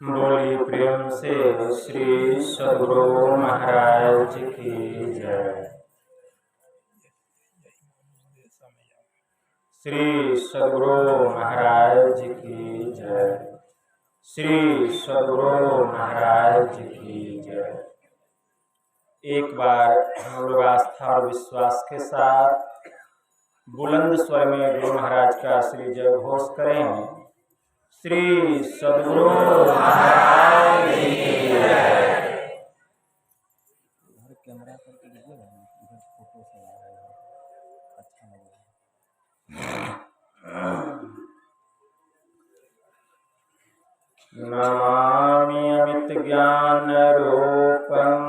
बोलिए प्रेम से श्री सद्गुरु महाराज की जय। श्री सद्गुरु महाराज की जय। श्री सद्गुरु महाराज की जय। एक बार हम लोग आस्था और विश्वास के साथ बुलंद स्वर में गुरु महाराज का श्री जय घोष करें। श्री सद्गुरु महाराज की जय। कैमरा पर फोटो से अच्छा लगेगा। नमामि अमित ज्ञान रूपं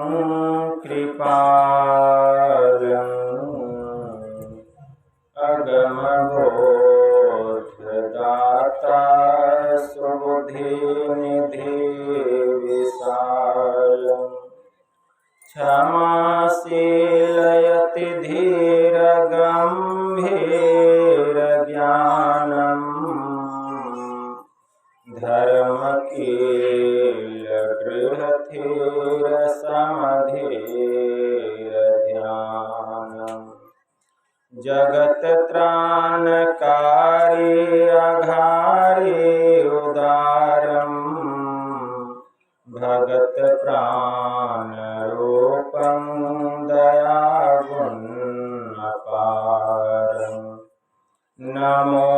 कृपालं अगम बोधदाता सुबुद्धि निधि विशालम् क्षमाशीलयति धीर गंभीर ज्ञानम् धर्म कील गृहधीर समधीर ध्यानम् जगत त्राणकारी अघारी उदारम् भगत प्राण रूपं दया गुण अपारम् नमो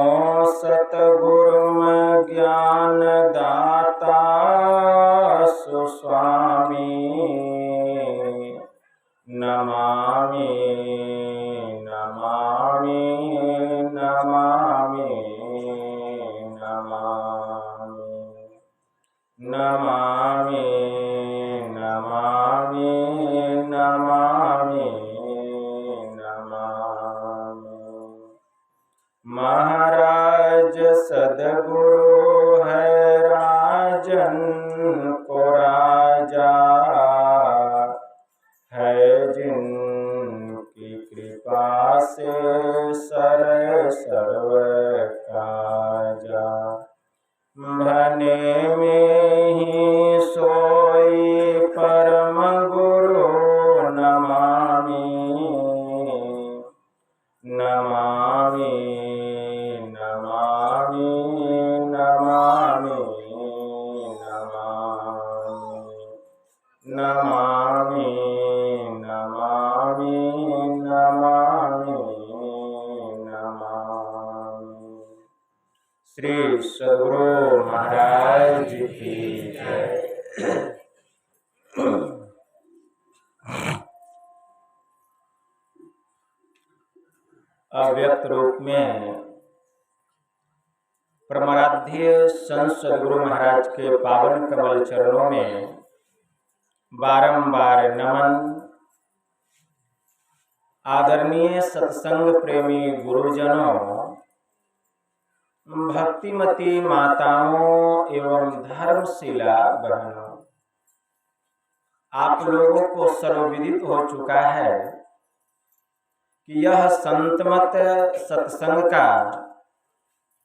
सतगुरुम ज्ञान दाता सुस्वामी नमामि नमामि नमामि नमामि नमामि नमामि नमामि नमामि। महाराज सद्गुरु है राजन को राजा है जिनकी कृपा से सर्व काजा भने में ही सोई परम गुरु नमामि नमामि नमामि नमामि नमामि नमामि नमामि नमामि। श्री सद्गुरु महाराज की जय। अव्यक्त रूप में परमाराध्य संत सद्गुरु महाराज के पावन कमल चरणों में बारंबार नमन। आदरणीय सत्संग प्रेमी गुरुजनों, भक्तिमती माताओं एवं धर्मशिला बहनों, आप लोगों को सर्वविदित हो चुका है कि यह संतमत सत्संग का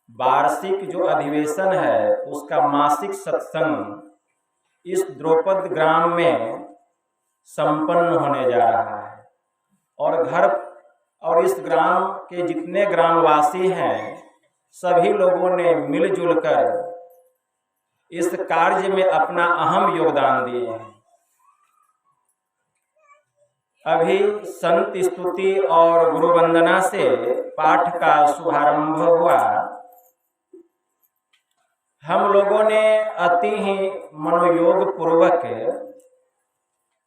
वार्षिक जो अधिवेशन है उसका मासिक सत्संग इस द्रौपद ग्राम में संपन्न होने जा रहा है। और इस ग्राम के जितने ग्रामवासी हैं सभी लोगों ने मिलजुल कर इस कार्य में अपना अहम योगदान दिए हैं। अभी संत स्तुति और गुरु वंदना से पाठ का शुभारंभ हुआ। हम लोगों ने अति ही मनोयोग पूर्वक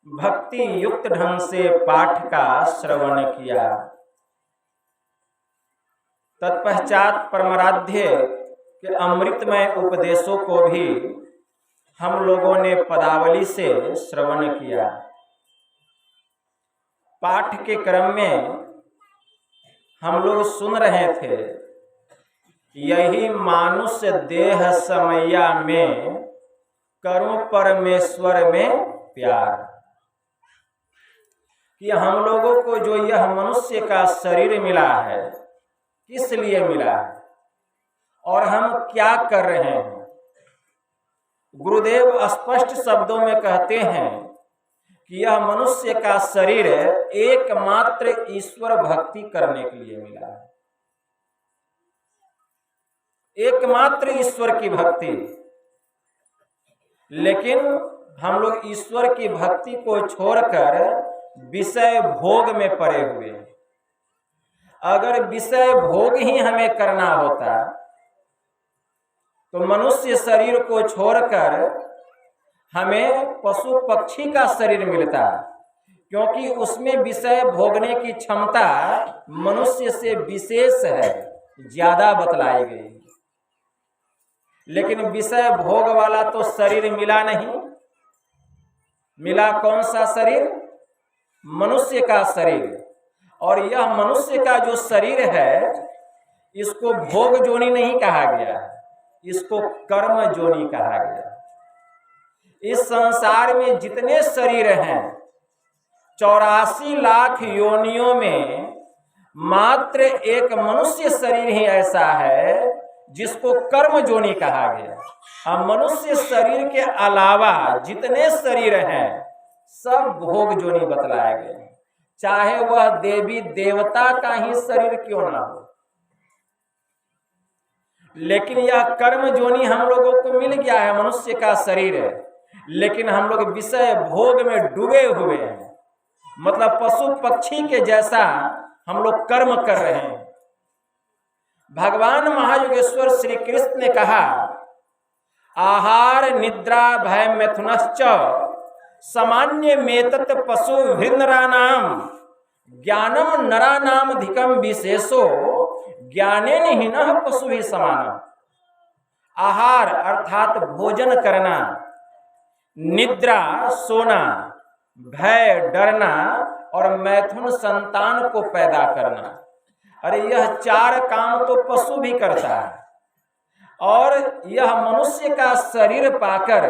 भक्ति युक्त ढंग से पाठ का श्रवण किया। तत्पश्चात परमाराध्य के अमृतमय उपदेशों को भी हम लोगों ने पदावली से श्रवण किया। पाठ के क्रम में हम लोग सुन रहे थे, यही मानुष्य देह समैया में करूं परमेश्वर में प्यार। कि हम लोगों को जो यह मनुष्य का शरीर मिला है किस लिए मिला है और हम क्या कर रहे हैं गुरुदेव स्पष्ट शब्दों में कहते हैं कि यह मनुष्य का शरीर एकमात्र ईश्वर भक्ति करने के लिए मिला है, एकमात्र ईश्वर की भक्ति। लेकिन हम लोग ईश्वर की भक्ति को छोड़कर विषय भोग में पड़े हुए हैं। अगर विषय भोग ही हमें करना होता तो मनुष्य शरीर को छोड़कर हमें पशु पक्षी का शरीर मिलता, क्योंकि उसमें विषय भोगने की क्षमता मनुष्य से विशेष है, ज्यादा बतलाई गई। लेकिन विषय भोग वाला तो शरीर मिला नहीं। मिला कौन सा शरीर? मनुष्य का शरीर। और यह मनुष्य का जो शरीर है, इसको भोग जोनी नहीं कहा गया, इसको कर्म जोनी कहा गया। इस संसार में जितने शरीर हैं, 84 लाख योनियों में मात्र एक मनुष्य शरीर ही ऐसा है जिसको कर्म जोनी कहा गया। अब मनुष्य शरीर के अलावा जितने शरीर हैं सब भोग जोनी बतलाए गए, चाहे वह देवी देवता का ही शरीर क्यों ना हो। लेकिन यह कर्म जोनी हम लोगों को मिल गया है, मनुष्य का शरीर है, लेकिन हम लोग विषय भोग में डूबे हुए हैं। मतलब पशु पक्षी के जैसा हम लोग कर्म कर रहे हैं। भगवान महायोगेश्वर श्री कृष्ण ने कहा, आहार निद्रा भय मैथुनश्च सामान्य मेतत पशु हृन्नरानाम ज्ञानम नरानाम अधिकम विशेषो ज्ञानेन हीनः पशु ही समान। आहार अर्थात भोजन करना, निद्रा सोना, भय डरना और मैथुन संतान को पैदा करना। अरे यह 4 काम तो पशु भी करता है, और यह मनुष्य का शरीर पाकर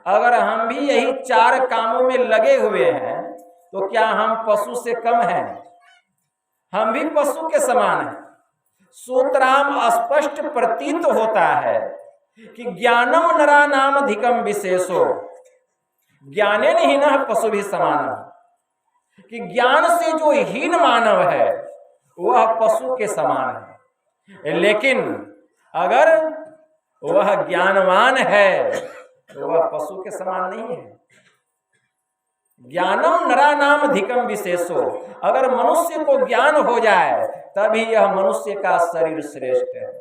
अगर हम भी यही 4 कामों में लगे हुए हैं तो क्या हम पशु से कम हैं? हम भी पशु के समान हैं। सूत्राम स्पष्ट प्रतीत होता है कि ज्ञानम नरानाम अधिकम विशेषो ज्ञानेन हीनः पशु भी समान, कि ज्ञान से जो हीन मानव है वह पशु के समान है। लेकिन अगर वह ज्ञानवान है तो वह पशु के समान नहीं है। ज्ञानम नरानाम अधिकम विशेषो, अगर मनुष्य को ज्ञान हो जाए तभी यह मनुष्य का शरीर श्रेष्ठ है।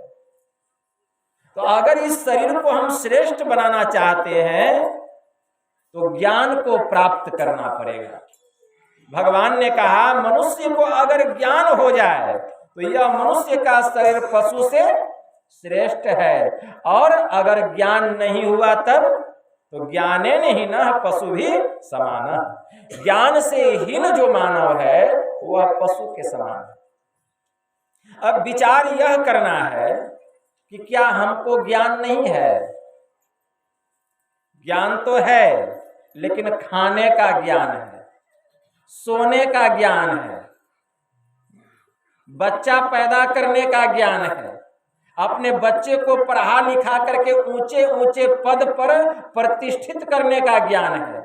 तो अगर इस शरीर को हम श्रेष्ठ बनाना चाहते हैं तो ज्ञान को प्राप्त करना पड़ेगा। भगवान ने कहा, मनुष्य को अगर ज्ञान हो जाए तो यह मनुष्य का शरीर पशु से श्रेष्ठ है, और अगर ज्ञान नहीं हुआ तब तो ज्ञानेन हीनः पशु भी समान। ज्ञान से हीन जो मानव है वह पशु के समान है। अब विचार यह करना है कि क्या हमको ज्ञान नहीं है? ज्ञान तो है, लेकिन खाने का ज्ञान है, सोने का ज्ञान है, बच्चा पैदा करने का ज्ञान है, अपने बच्चे को पढ़ा लिखा करके ऊंचे ऊंचे पद पर प्रतिष्ठित करने का ज्ञान है,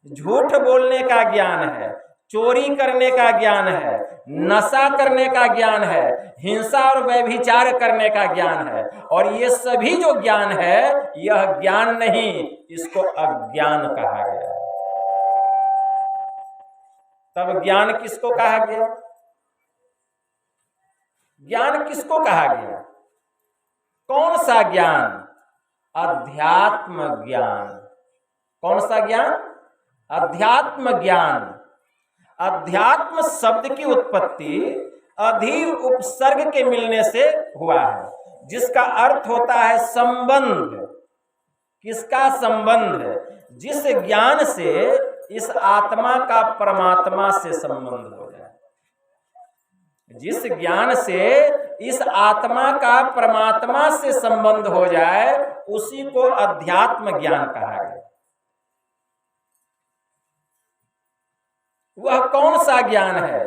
झूठ बोलने का ज्ञान है, चोरी करने का ज्ञान है, नशा करने का ज्ञान है, हिंसा और व्यभिचार करने का ज्ञान है। और ये सभी जो ज्ञान है यह ज्ञान नहीं, इसको अज्ञान कहा गया। तब ज्ञान किसको कहा गया? ज्ञान किसको कहा गया? कौन सा ज्ञान? अध्यात्म ज्ञान। कौन सा ज्ञान? अध्यात्म ज्ञान। अध्यात्म शब्द की उत्पत्ति अधि उपसर्ग के मिलने से हुआ है, जिसका अर्थ होता है संबंध। किसका संबंध? जिस ज्ञान से इस आत्मा का परमात्मा से संबंध हो जाए, जिस ज्ञान से इस आत्मा का परमात्मा से संबंध हो जाए उसी को अध्यात्म ज्ञान कहा गया। वह कौन सा ज्ञान है?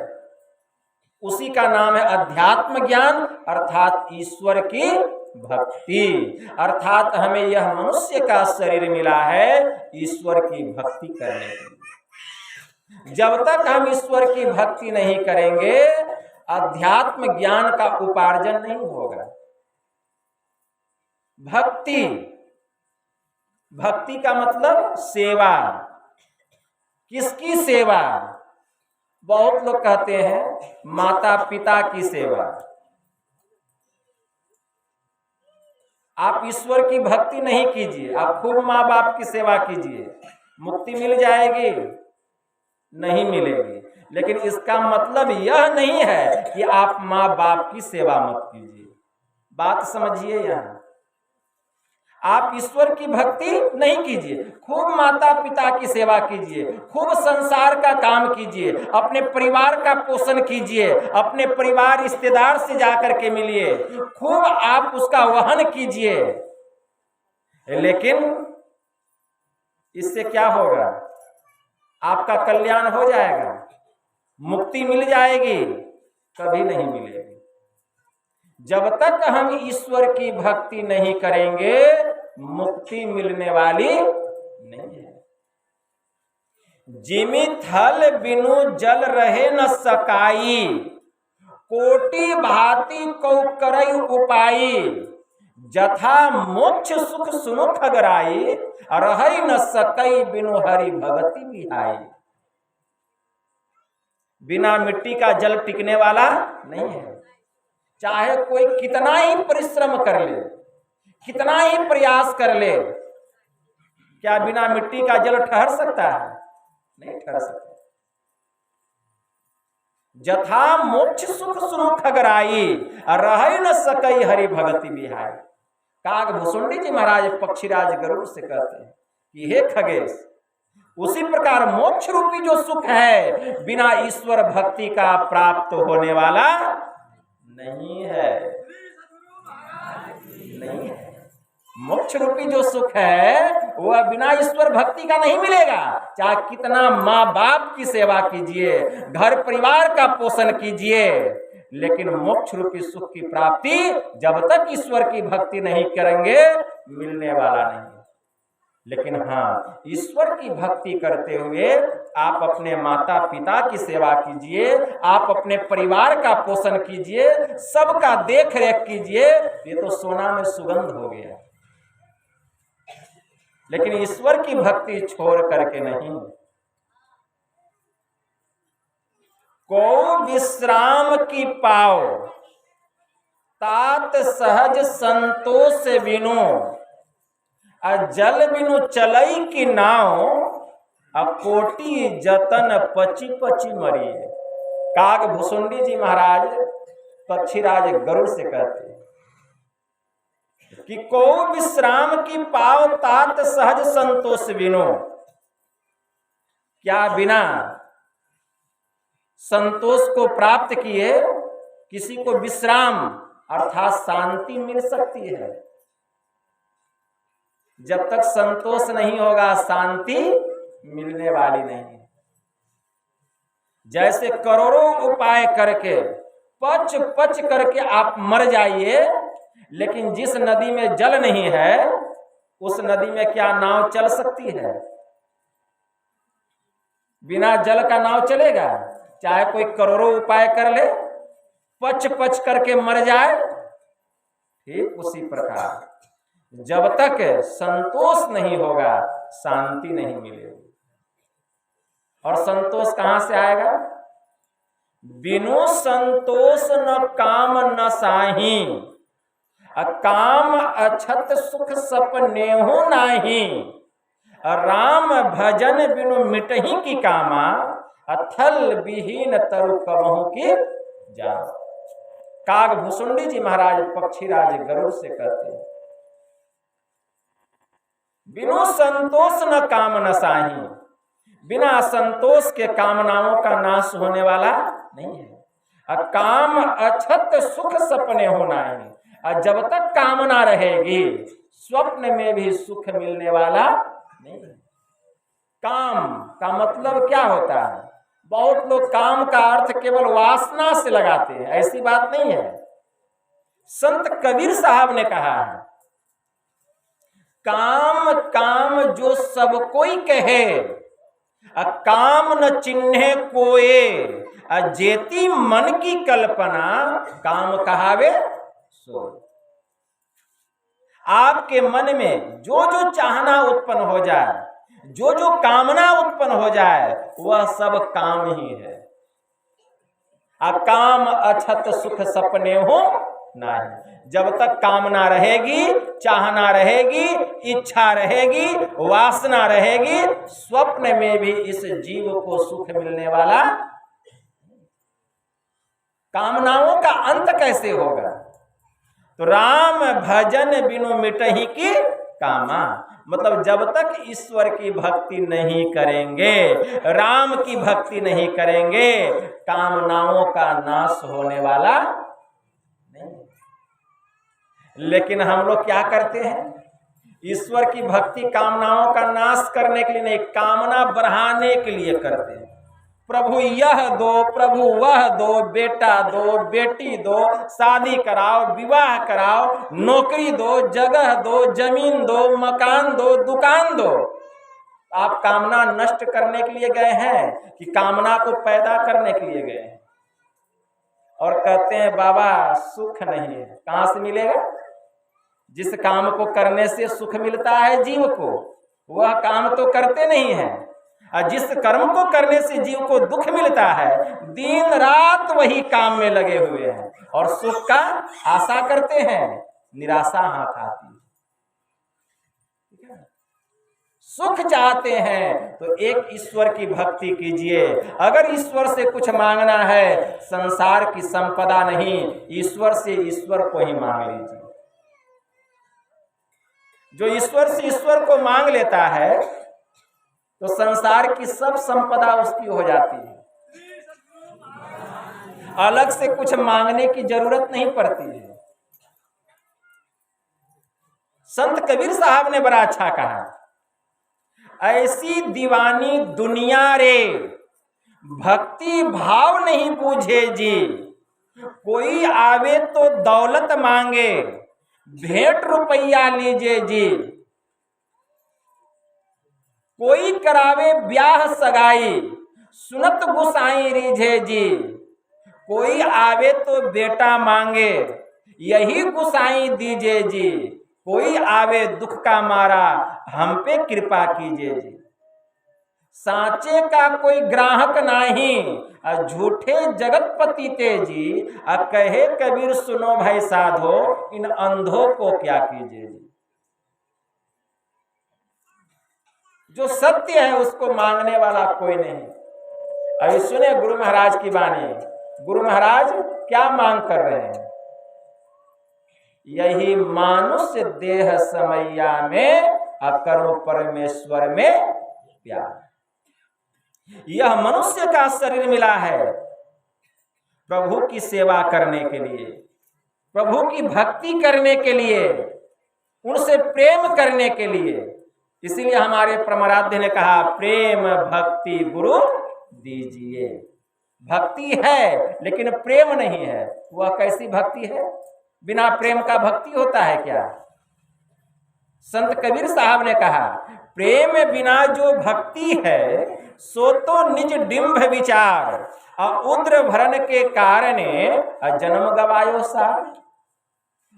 उसी का नाम है अध्यात्म ज्ञान, अर्थात ईश्वर की भक्ति, अर्थात हमें यह मनुष्य का शरीर मिला है ईश्वर की भक्ति करने के लिए। जब तक हम ईश्वर की भक्ति नहीं करेंगे अध्यात्म ज्ञान का उपार्जन नहीं होगा। भक्ति, भक्ति का मतलब सेवा। किसकी सेवा? बहुत लोग कहते हैं माता पिता की सेवा। आप ईश्वर की भक्ति नहीं कीजिए, आप खूब माँ बाप की सेवा कीजिए, मुक्ति मिल जाएगी? नहीं मिलेगी। लेकिन इसका मतलब यह नहीं है कि आप माँ बाप की सेवा मत कीजिए। बात समझिए। यहाँ आप ईश्वर की भक्ति नहीं कीजिए, खूब माता पिता की सेवा कीजिए, खूब संसार का काम कीजिए, अपने परिवार का पोषण कीजिए, अपने परिवार रिश्तेदार से जाकर के मिलिए, खूब आप उसका वहन कीजिए। लेकिन इससे क्या होगा? आपका कल्याण हो जाएगा, मुक्ति मिल जाएगी? कभी नहीं मिलेगी। जब तक हम ईश्वर की भक्ति नहीं करेंगे मुक्ति मिलने वाली नहीं है। जिमि थल बिनु जल रहे न सकाई, कोटि भांति कौ करई उपाई, जथा मोक्ष सुख सुनो खगराई, रहि न सकई बिनु हरि भगति बिहाई। बिना मिट्टी का जल टिकने वाला नहीं है। चाहे कोई कितना ही परिश्रम कर ले, कितना ही प्रयास कर ले, क्या बिना मिट्टी का जल ठहर सकता है? नहीं ठहर सकता। जथा मोक्ष सुख सुनो खगराई, रह न सकई हरि भगति बिहाई। काग भुसुंडी जी महाराज पक्षीराज गरुड़ से कहते हैं कि हे खगेश, उसी प्रकार मोक्ष रूपी जो सुख है बिना ईश्वर भक्ति का प्राप्त होने वाला नहीं है, नहीं है। मोक्ष रूपी जो सुख है वह बिना ईश्वर भक्ति का नहीं मिलेगा। चाहे कितना माँ बाप की सेवा कीजिए, घर परिवार का पोषण कीजिए, लेकिन मोक्ष रूपी सुख की प्राप्ति जब तक ईश्वर की भक्ति नहीं करेंगे मिलने वाला नहीं। लेकिन हाँ, ईश्वर की भक्ति करते हुए आप अपने माता पिता की सेवा कीजिए, आप अपने परिवार का पोषण कीजिए, सबका देख रेख कीजिए, ये तो सोना में सुगंध हो गया। लेकिन ईश्वर की भक्ति छोड़ करके नहीं। को विश्राम की पाओ, तात सहज संतोष बिनु, जल बिनु चलई की नाव, कोटि जतन पची पची मरी। काग भुसुंडी जी महाराज पक्षीराज गरुड़ से कहते हैं कि को विश्राम की पाओ, तात सहज संतोष बिनु। क्या बिना संतोष को प्राप्त किए किसी को विश्राम अर्थात शांति मिल सकती है? जब तक संतोष नहीं होगा शांति मिलने वाली नहीं है। जैसे करोड़ों उपाय करके पच पच करके आप मर जाइए, लेकिन जिस नदी में जल नहीं है उस नदी में क्या नाव चल सकती है? बिना जल का नाव चलेगा? चाहे कोई करोड़ों उपाय कर ले, पच पच करके मर जाए। ठीक उसी प्रकार जब तक संतोष नहीं होगा शांति नहीं मिलेगी। और संतोष कहां से आएगा? बिनु संतोष न काम न साही, काम अछत सुख सपनेहु नाही, राम भजन बिनु मिटही की कामा, अथल विहीन तरु कबहु की जान। काग भुसुंडी जी महाराज पक्षीराज गरुड़ से कहते हैं बिनु संतोष न काम न साही, बिना संतोष के कामनाओं का नाश होने वाला नहीं है। काम अछत सुख सपने होना है, और जब तक कामना रहेगी स्वप्न में भी सुख मिलने वाला नहीं है। काम का मतलब क्या होता है? बहुत लोग काम का अर्थ केवल वासना से लगाते हैं, ऐसी बात नहीं है। संत कबीर साहब ने कहा है, काम काम जो सब कोई कहे, काम न चिन्हे कोए, जेती मन की कल्पना, काम कहावे सो। आपके मन में जो जो चाहना उत्पन्न हो जाए, जो जो कामना उत्पन्न हो जाए, वह सब काम ही है। काम अछत सुख सपने हो नहीं। जब तक कामना रहेगी, चाहना रहेगी, इच्छा रहेगी, वासना रहेगी, स्वप्न में भी इस जीव को सुख मिलने वाला। कामनाओं का अंत कैसे होगा? तो राम भजन बिनु मिटहि की कामा, मतलब जब तक ईश्वर की भक्ति नहीं करेंगे, राम की भक्ति नहीं करेंगे, कामनाओं का नाश होने वाला नहीं। लेकिन हम लोग क्या करते हैं? ईश्वर की भक्ति कामनाओं का नाश करने के लिए नहीं, कामना बढ़ाने के लिए करते हैं। प्रभु यह दो, प्रभु वह दो, बेटा दो, बेटी दो, शादी कराओ, विवाह कराओ, नौकरी दो, जगह दो, जमीन दो, मकान दो, दुकान दो। आप कामना नष्ट करने के लिए गए हैं कि कामना को पैदा करने के लिए गए हैं? और कहते हैं बाबा सुख नहीं है। कहां से मिलेगा? जिस काम को करने से सुख मिलता है जीव को, वह काम तो करते नहीं है। और जिस कर्म को करने से जीव को दुख मिलता है, दिन रात वही काम में लगे हुए हैं और सुख का आशा करते हैं, निराशा हाथ आती है। सुख चाहते हैं तो एक ईश्वर की भक्ति कीजिए। अगर ईश्वर से कुछ मांगना है, संसार की संपदा नहीं, ईश्वर से ईश्वर को ही मांग लीजिए। जो ईश्वर से ईश्वर को मांग लेता है तो संसार की सब संपदा उसकी हो जाती है। अलग से कुछ मांगने की जरूरत नहीं पड़ती है। संत कबीर साहब ने बड़ा अच्छा कहा, ऐसी दीवानी दुनिया रे, भक्ति भाव नहीं बूझे जी। कोई आवे तो दौलत मांगे, भेंट रुपया लीजिए जी। कोई करावे ब्याह सगाई, सुनत गुसाई रीझे जी। कोई आवे तो बेटा मांगे, यही गुसाई दीजिए जी। कोई आवे दुख का मारा, हम पे कृपा कीजिए जी। सांचे का कोई ग्राहक नहीं, झूठे जगतपति ते जी। कहे कबीर सुनो भाई साधो, इन अंधों को क्या कीजिए जी। जो सत्य है उसको मांगने वाला कोई नहीं। अभी सुने गुरु महाराज की वाणी। गुरु महाराज क्या मांग कर रहे हैं? यही मानुष्य देह समैया में, अकरो परमेश्वर में प्यार। यह मनुष्य का शरीर मिला है प्रभु की सेवा करने के लिए, प्रभु की भक्ति करने के लिए, उनसे प्रेम करने के लिए। इसीलिए हमारे परमाराध्य ने कहा, प्रेम भक्ति गुरु दीजिए। भक्ति है लेकिन प्रेम नहीं है। वह कैसी भक्ति है? बिना प्रेम का भक्ति होता है क्या? संत कबीर साहब ने कहा, प्रेम बिना जो भक्ति है, सो तो निज डिंभ विचार, उद्र भरण के कारणे जन्म गवायो सार।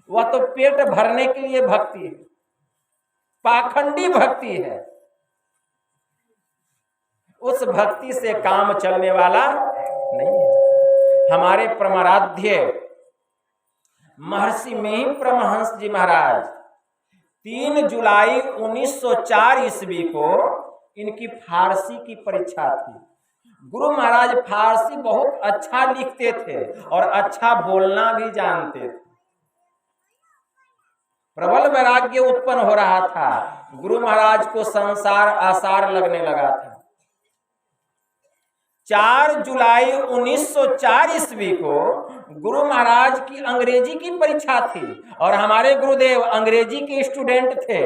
वह तो पेट भरने के लिए भक्ति है, पाखंडी भक्ति है। उस भक्ति से काम चलने वाला नहीं है। हमारे परमाराध्य महर्षि मिहिर परमहंस जी महाराज 3 जुलाई 1904 ईस्वी को इनकी फारसी की परीक्षा थी। गुरु महाराज फारसी बहुत अच्छा लिखते थे और अच्छा बोलना भी जानते थे। प्रबल वैराग्य उत्पन्न हो रहा था। गुरु महाराज को संसार आसार लगने लगा था। 4 जुलाई 1904 ईस्वी को गुरु महाराज की अंग्रेजी की परीक्षा थी और हमारे गुरुदेव अंग्रेजी के स्टूडेंट थे।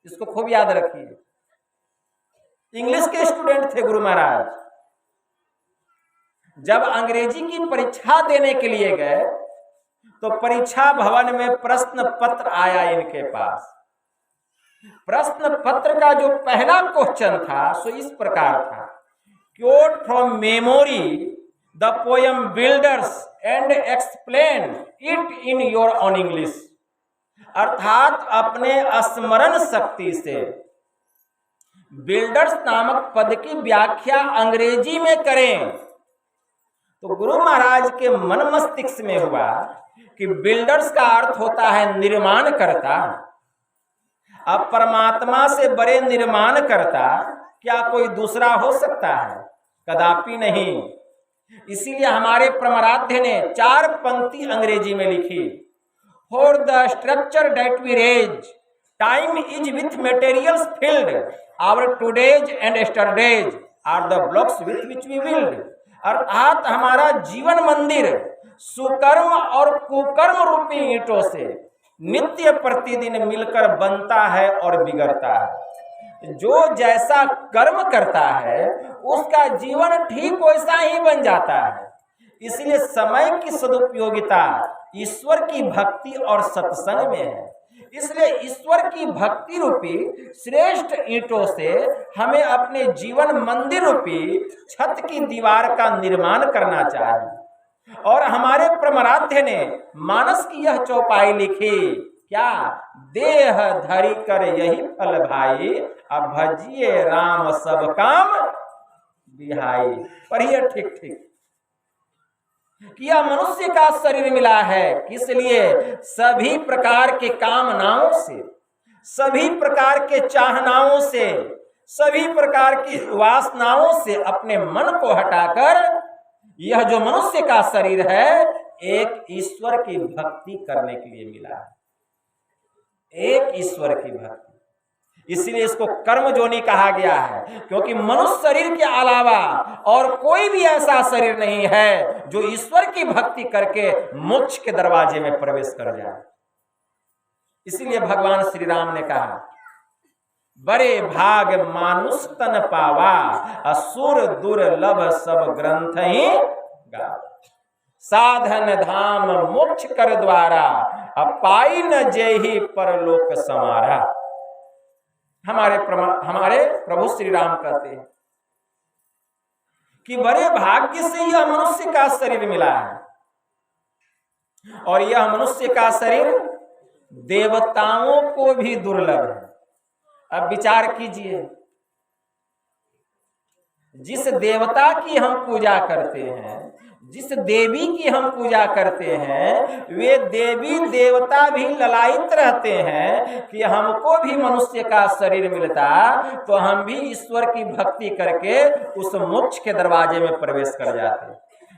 इसको खूब याद रखिए, इंग्लिश के स्टूडेंट थे गुरु महाराज। जब अंग्रेजी की परीक्षा देने के लिए गए तो परीक्षा भवन में प्रश्न पत्र आया इनके पास। प्रश्न पत्र का जो पहला क्वेश्चन था सो इस प्रकार था, quote from memory the poem builders and explain it in your own English. अर्थात अपने स्मरण शक्ति से बिल्डर्स नामक पद की व्याख्या अंग्रेजी में करें। तो गुरु महाराज के मन मस्तिष्क में हुआ कि बिल्डर्स का अर्थ होता है निर्माण करता। अब परमात्मा से बड़े निर्माण करता क्या कोई दूसरा हो सकता है? कदापि नहीं। इसीलिए हमारे परमाराध्य ने 4 पंक्ति अंग्रेजी में लिखी, for the structure that we raise time is with materials filled, our todays and yesterdays are the blocks with which we build. अर्थात हमारा जीवन मंदिर सुकर्म और कुकर्म रूपी ईंटों से नित्य प्रतिदिन मिलकर बनता है और बिगड़ता है। जो जैसा कर्म करता है उसका जीवन ठीक वैसा ही बन जाता है। इसलिए समय की सदुपयोगिता ईश्वर की भक्ति और सत्संग में है। इसलिए ईश्वर की भक्ति रूपी श्रेष्ठ ईंटों से हमें अपने जीवन मंदिर रूपी छत की दीवार का निर्माण करना चाहिए। और हमारे परमाराध्य ने मानस की यह चौपाई लिखी, क्या? देह धरि कर यही फल भाई, अब भजिए राम सब काम बिहाई। पढ़िए ठीक ठीक कि यह मनुष्य का शरीर मिला है किस लिए? सभी प्रकार के कामनाओं से, सभी प्रकार के चाहनाओं से, सभी प्रकार की वासनाओं से अपने मन को हटाकर यह जो मनुष्य का शरीर है एक ईश्वर की भक्ति करने के लिए मिला है, एक ईश्वर की भक्ति। इसलिए इसको कर्म जोनि कहा गया है, क्योंकि मनुष्य शरीर के अलावा और कोई भी ऐसा शरीर नहीं है जो ईश्वर की भक्ति करके मोक्ष के दरवाजे में प्रवेश कर जाए। इसलिए भगवान श्री राम ने कहा, बड़े भाग मानुष तन पावा, असुर दुर्लभ सब ग्रंथ ही गा। साधन धाम मोक्ष कर द्वारा, अपाई न जेहि परलोक समारा। हमारे प्रभु श्री राम कहते हैं कि बड़े भाग्य से यह मनुष्य का शरीर मिला है, और यह मनुष्य का शरीर देवताओं को भी दुर्लभ है। अब विचार कीजिए, जिस देवता की हम पूजा करते हैं, जिस देवी की हम पूजा करते हैं, वे देवी देवता भी ललायित रहते हैं कि हमको भी मनुष्य का शरीर मिलता तो हम भी ईश्वर की भक्ति करके उस मोक्ष के दरवाजे में प्रवेश कर जाते।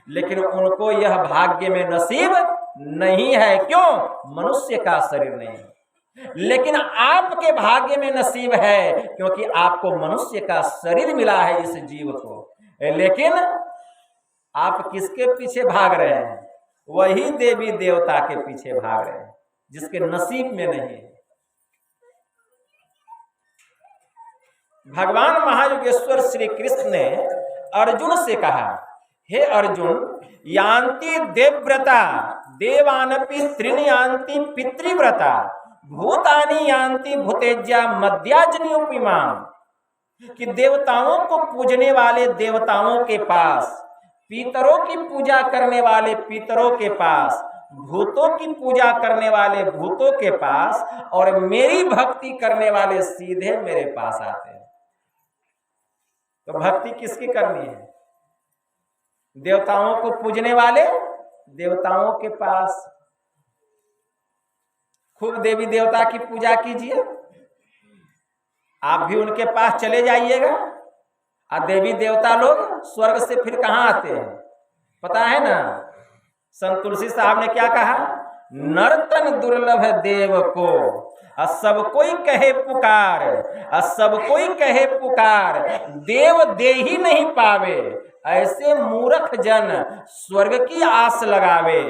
लेकिन उनको यह भाग्य में नसीब नहीं है। क्यों? मनुष्य का शरीर नहीं है। लेकिन आपके भाग्य में नसीब है, क्योंकि आपको मनुष्य का शरीर मिला है इस जीव को। लेकिन आप किसके पीछे भाग रहे हैं? वही देवी देवता के पीछे भाग रहे हैं जिसके नसीब में नहीं है। भगवान महायोगेश्वर श्री कृष्ण ने अर्जुन से कहा, हे अर्जुन, यान्ति देवव्रता देवानपि त्रीणि यान्ति पितृव्रता, भूतानि यान्ति भूतेज्या मद्याजनियोपिमाम। कि देवताओं को पूजने वाले देवताओं के पास, पितरों की पूजा करने वाले पितरों के पास, भूतों की पूजा करने वाले भूतों के पास, और मेरी भक्ति करने वाले सीधे मेरे पास आते हैं। तो भक्ति किसकी करनी है? देवताओं को पूजने वाले देवताओं के पास। खूब देवी देवता की पूजा कीजिए, आप भी उनके पास चले जाइएगा। और देवी देवता लोग स्वर्ग से फिर कहाँ आते हैं पता है ना? संत तुलसी साहब ने क्या कहा? नर्तन दुर्लभ देव को, सब कोई कहे पुकार, सब कोई कहे पुकार, देव दे ही नहीं पावे, ऐसे मूर्ख जन स्वर्ग की आस लगावे,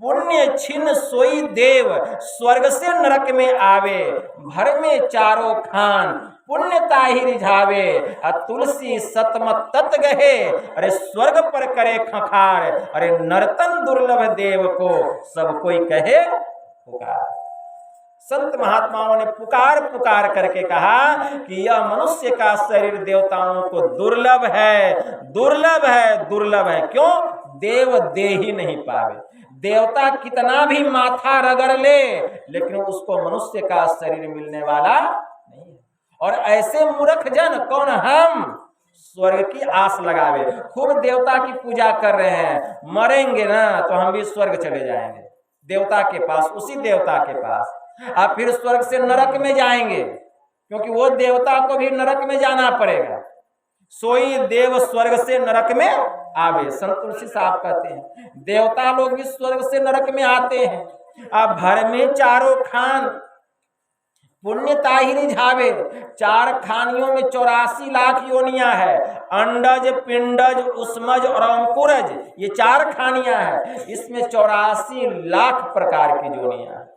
पुण्य छिन सोई देव स्वर्ग से नरक में आवे, भर में चारों खान पुण्य ताहि रिझावे, तुलसी सतमत तत गहे, अरे स्वर्ग पर करे खखार, अरे नर्तन दुर्लभ देव को सब कोई कहे पुकार। संत महात्माओं ने पुकार पुकार करके कहा कि यह मनुष्य का शरीर देवताओं को दुर्लभ है, दुर्लभ है, दुर्लभ है। क्यों? देव दे ही नहीं पावे। देवता कितना भी माथा रगड़ ले, लेकिन उसको मनुष्य का शरीर मिलने वाला नहीं है। और ऐसे मूर्ख जन कौन? हम स्वर्ग की आस लगावे, खूब देवता की पूजा कर रहे हैं, मरेंगे ना तो हम भी स्वर्ग चले जाएंगे देवता के पास, उसी देवता के पास। आप फिर स्वर्ग से नरक में जाएंगे, क्योंकि वो देवता को भी नरक में जाना पड़ेगा। सोई देव स्वर्ग से नरक में आवे, संत तुलसी साहब कहते हैं देवता लोग भी स्वर्ग से नरक में आते हैं। अब भर में चारों खान पुण्य ताहि रिझावे, 4 खानियों में 84 लाख योनियां है। अंडज, पिंडज, उष्मज और अंकुरज, ये 4 खानियां हैं। इसमें 84 लाख प्रकार की योनियां हैं।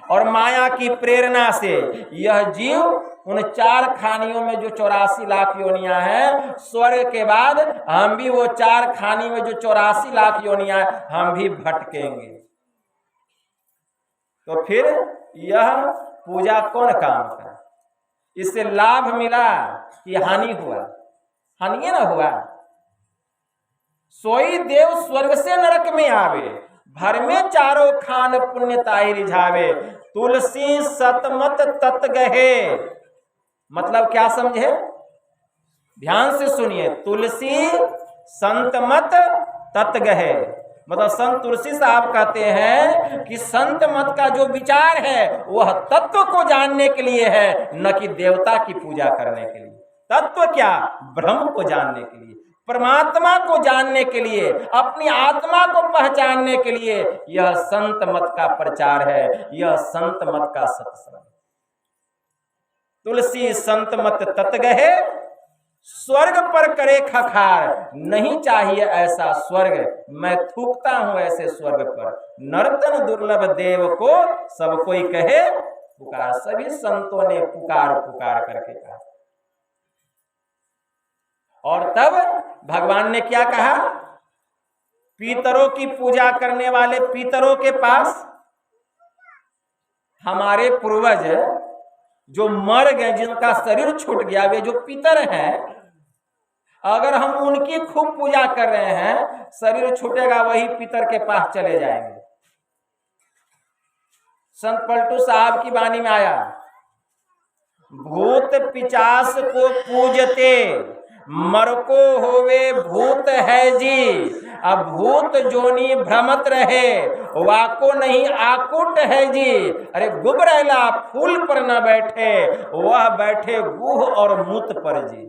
और माया की प्रेरणा से यह जीव उन 4 खानियों में जो 84 लाख योनियां हैं, स्वर्ग के बाद हम भी वो 4 खानी में जो 84 लाख योनियां हम भी भटकेंगे। तो फिर यह पूजा कौन काम का? इससे लाभ मिला कि हानि हुआ? हानि ना हुआ। सोई देव स्वर्ग से नरक में आवे, भर में चारों खान पुण्य ताहि रिझावे, तुलसी सतमत तत गहे। मतलब क्या समझे? ध्यान से सुनिए। तुलसी संतमत तत गहे, मतलब संत तुलसी साहब कहते हैं कि संत मत का जो विचार है वह तत्व को जानने के लिए है, न कि देवता की पूजा करने के लिए। तत्व क्या? ब्रह्म को जानने के लिए, परमात्मा को जानने के लिए, अपनी आत्मा को पहचानने के लिए यह संत मत का प्रचार है, यह संत मत का सत्संग। तुलसी संत मत तत गहे, स्वर्ग पर करे खखार। नहीं चाहिए ऐसा स्वर्ग, मैं थूकता हूं ऐसे स्वर्ग पर। नर्तन दुर्लभ देव को सब कोई कहे पुकार। सभी संतों ने पुकार पुकार करके कहा। और तब भगवान ने क्या कहा? पीतरों की पूजा करने वाले पीतरों के पास, हमारे पूर्वज जो मर गए, जिनका शरीर छूट गया, वे जो पितर हैं, अगर हम उनकी खूब पूजा कर रहे हैं, शरीर छूटेगा वही पितर के पास चले जाएंगे। संत पलटू साहब की वाणी में आया, भूत पिचास को पूजते मर को होवे भूत है जी, अब भूत जोनी भ्रमत रहे वाको नहीं आकुट है जी। अरे गुबरैला फूल पर न बैठे, वह बैठे गुह और मूत पर जी।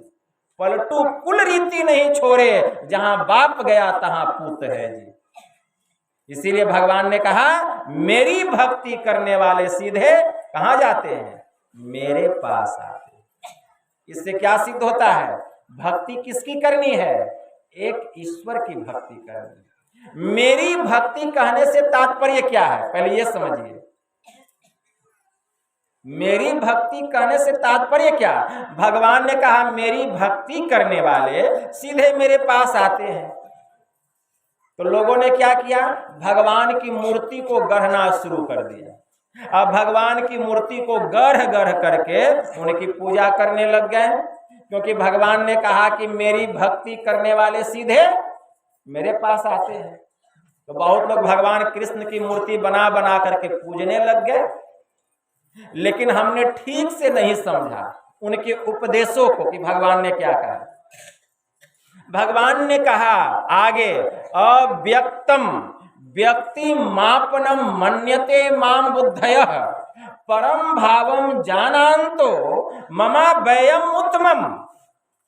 पलटू कुल रीति नहीं छोड़े, जहां बाप गया तहां पूत है जी। इसीलिए भगवान ने कहा मेरी भक्ति करने वाले सीधे कहां जाते हैं? मेरे पास आते हैं। इससे क्या सिद्ध होता है? भक्ति किसकी करनी है? एक ईश्वर की भक्ति करनी। मेरी भक्ति कहने से तात्पर्य क्या है? पहले ये समझिए। मेरी भक्ति कहने से तात्पर्य क्या? भगवान ने कहा मेरी भक्ति करने वाले सीधे मेरे पास आते हैं। तो लोगों ने क्या किया? भगवान की मूर्ति को गढ़ना शुरू कर दिया। अब भगवान की मूर्ति को गढ़ गढ़ करके उनकी पूजा करने लग गए, क्योंकि भगवान ने कहा कि मेरी भक्ति करने वाले सीधे मेरे पास आते हैं। तो बहुत लोग भगवान कृष्ण की मूर्ति बना बना करके पूजने लग गए, लेकिन हमने ठीक से नहीं समझा उनके उपदेशों को कि भगवान ने क्या कहा। भगवान ने कहा आगे, अव्यक्तम व्यक्ति मापनम मन्यते माम बुद्धयः परम भावम जानान्तो ममा व्ययम उत्तमम।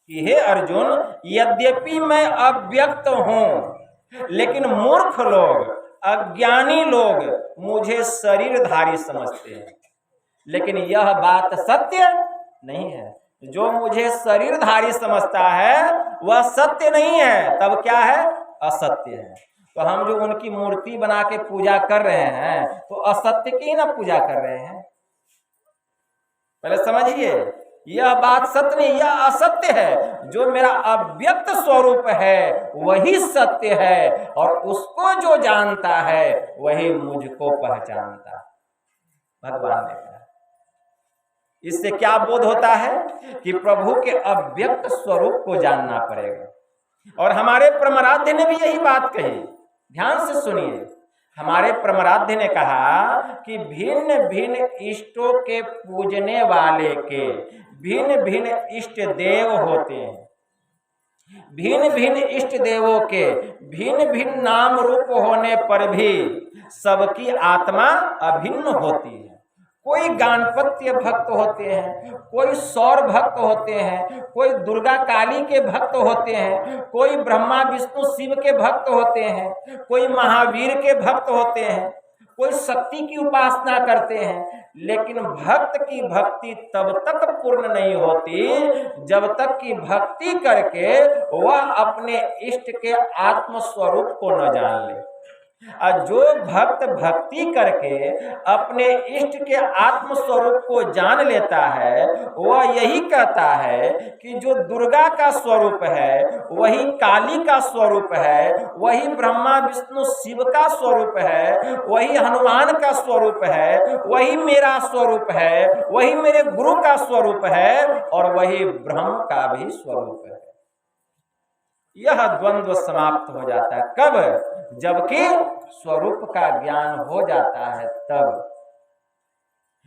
कि हे अर्जुन, यद्यपि मैं अव्यक्त हूं, लेकिन मूर्ख लोग, अज्ञानी लोग मुझे शरीरधारी समझते हैं, लेकिन यह बात सत्य नहीं है। जो मुझे शरीरधारी समझता है वह सत्य नहीं है, तब क्या है? असत्य है। तो हम जो उनकी मूर्ति बना के पूजा कर रहे हैं तो असत्य की ना पूजा कर रहे हैं। पहले समझिए, यह बात सत्य नहीं, यह असत्य है। जो मेरा अव्यक्त स्वरूप है वही सत्य है, और उसको जो जानता है वही मुझको पहचानता, भगवान ने कहा। इससे क्या बोध होता है कि प्रभु के अव्यक्त स्वरूप को जानना पड़ेगा। और हमारे परमाराध्य ने भी यही बात कही, ध्यान से सुनिए। हमारे परमाराध्य ने कहा कि भिन्न भिन्न इष्टों के पूजने वाले के भिन्न भिन्न इष्ट देव होते हैं। भिन्न भिन्न इष्ट देवों के भिन्न भिन्न नाम रूप होने पर भी सबकी आत्मा अभिन्न होती है। कोई गाणपत्य भक्त होते हैं, कोई सौर भक्त होते हैं, कोई दुर्गा काली के भक्त होते हैं, कोई ब्रह्मा विष्णु शिव के भक्त होते हैं, कोई महावीर के भक्त होते हैं, कोई शक्ति की उपासना करते हैं। लेकिन भक्त की भक्ति तब तक पूर्ण नहीं होती जब तक कि भक्ति करके वह अपने इष्ट के आत्म स्वरूप को न जान ले। और जो भक्त भक्ति करके अपने इष्ट के आत्म स्वरूप को जान लेता है वह यही कहता है कि जो दुर्गा का स्वरूप है वही काली का स्वरूप है, वही ब्रह्मा विष्णु शिव का स्वरूप है, वही हनुमान का स्वरूप है, वही मेरा स्वरूप है, वही मेरे गुरु का स्वरूप है, और वही ब्रह्म का भी स्वरूप है। यह द्वंद्व समाप्त हो जाता है। कब? जबकि स्वरूप का ज्ञान हो जाता है तब।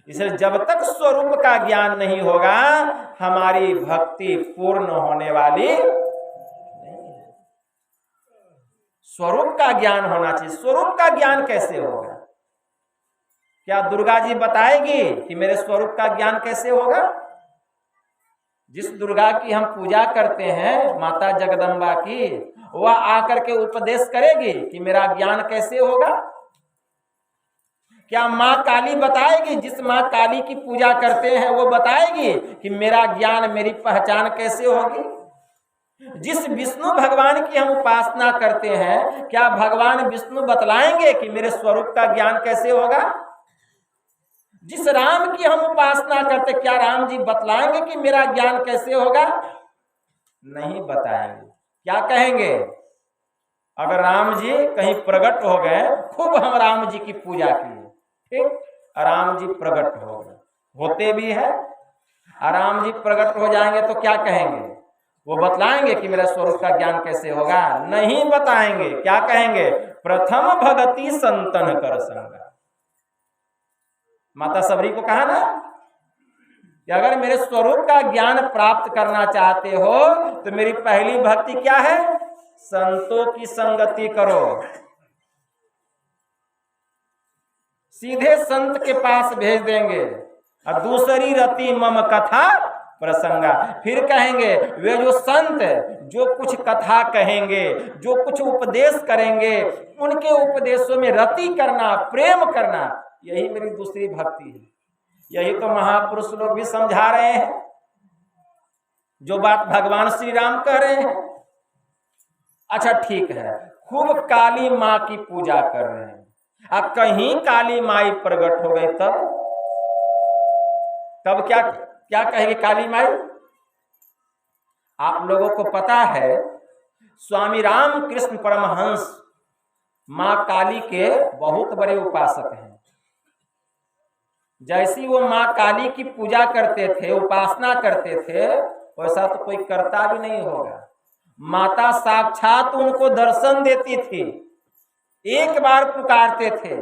इसलिए जब तक स्वरूप का ज्ञान नहीं होगा हमारी भक्ति पूर्ण होने वाली नहीं है। स्वरूप का ज्ञान होना चाहिए। स्वरूप का ज्ञान कैसे होगा? क्या दुर्गा जी बताएगी कि मेरे स्वरूप का ज्ञान कैसे होगा? जिस दुर्गा की हम पूजा करते हैं, माता जगदम्बा की, वह आकर के उपदेश करेगी कि मेरा ज्ञान कैसे होगा? क्या माँ काली बताएगी? जिस माँ काली की पूजा करते हैं वो बताएगी कि मेरा ज्ञान, मेरी पहचान कैसे होगी? जिस विष्णु भगवान की हम उपासना करते हैं, क्या भगवान विष्णु बतलाएंगे कि मेरे स्वरूप का ज्ञान कैसे होगा? जिस राम की हम उपासना करते, क्या राम जी बतलाएंगे कि मेरा ज्ञान कैसे होगा? नहीं बताएंगे। क्या कहेंगे? अगर राम जी कहीं प्रकट हो गए, खूब हम राम जी की पूजा किए, ठीक, राम जी प्रकट हो गए, होते भी है, राम जी प्रकट हो जाएंगे तो क्या कहेंगे? वो बतलाएंगे कि मेरा स्वरूप का ज्ञान कैसे होगा? नहीं बताएंगे। क्या कहेंगे? प्रथम भगति संतन कर संगा। माता सबरी को कहा ना कि अगर मेरे स्वरूप का ज्ञान प्राप्त करना चाहते हो तो मेरी पहली भक्ति क्या है? संतों की संगति करो। सीधे संत के पास भेज देंगे। और दूसरी रति मम कथा प्रसंगा। फिर कहेंगे वे जो संत जो कुछ कथा कहेंगे, जो कुछ उपदेश करेंगे, उनके उपदेशों में रति करना, प्रेम करना, यही मेरी दूसरी भक्ति है। यही तो महापुरुष लोग भी समझा रहे हैं, जो बात भगवान श्री राम कह रहे हैं। अच्छा ठीक है, खूब काली माँ की पूजा कर रहे हैं, अब कहीं काली माई प्रकट हो गई तब क्या कहेगी काली माई? आप लोगों को पता है स्वामी राम कृष्ण परमहंस माँ काली के बहुत बड़े उपासक हैं। जैसी वो माँ काली की पूजा करते थे, उपासना करते थे, वैसा तो कोई करता भी नहीं होगा। माता साक्षात उनको दर्शन देती थी, एक बार पुकारते थे।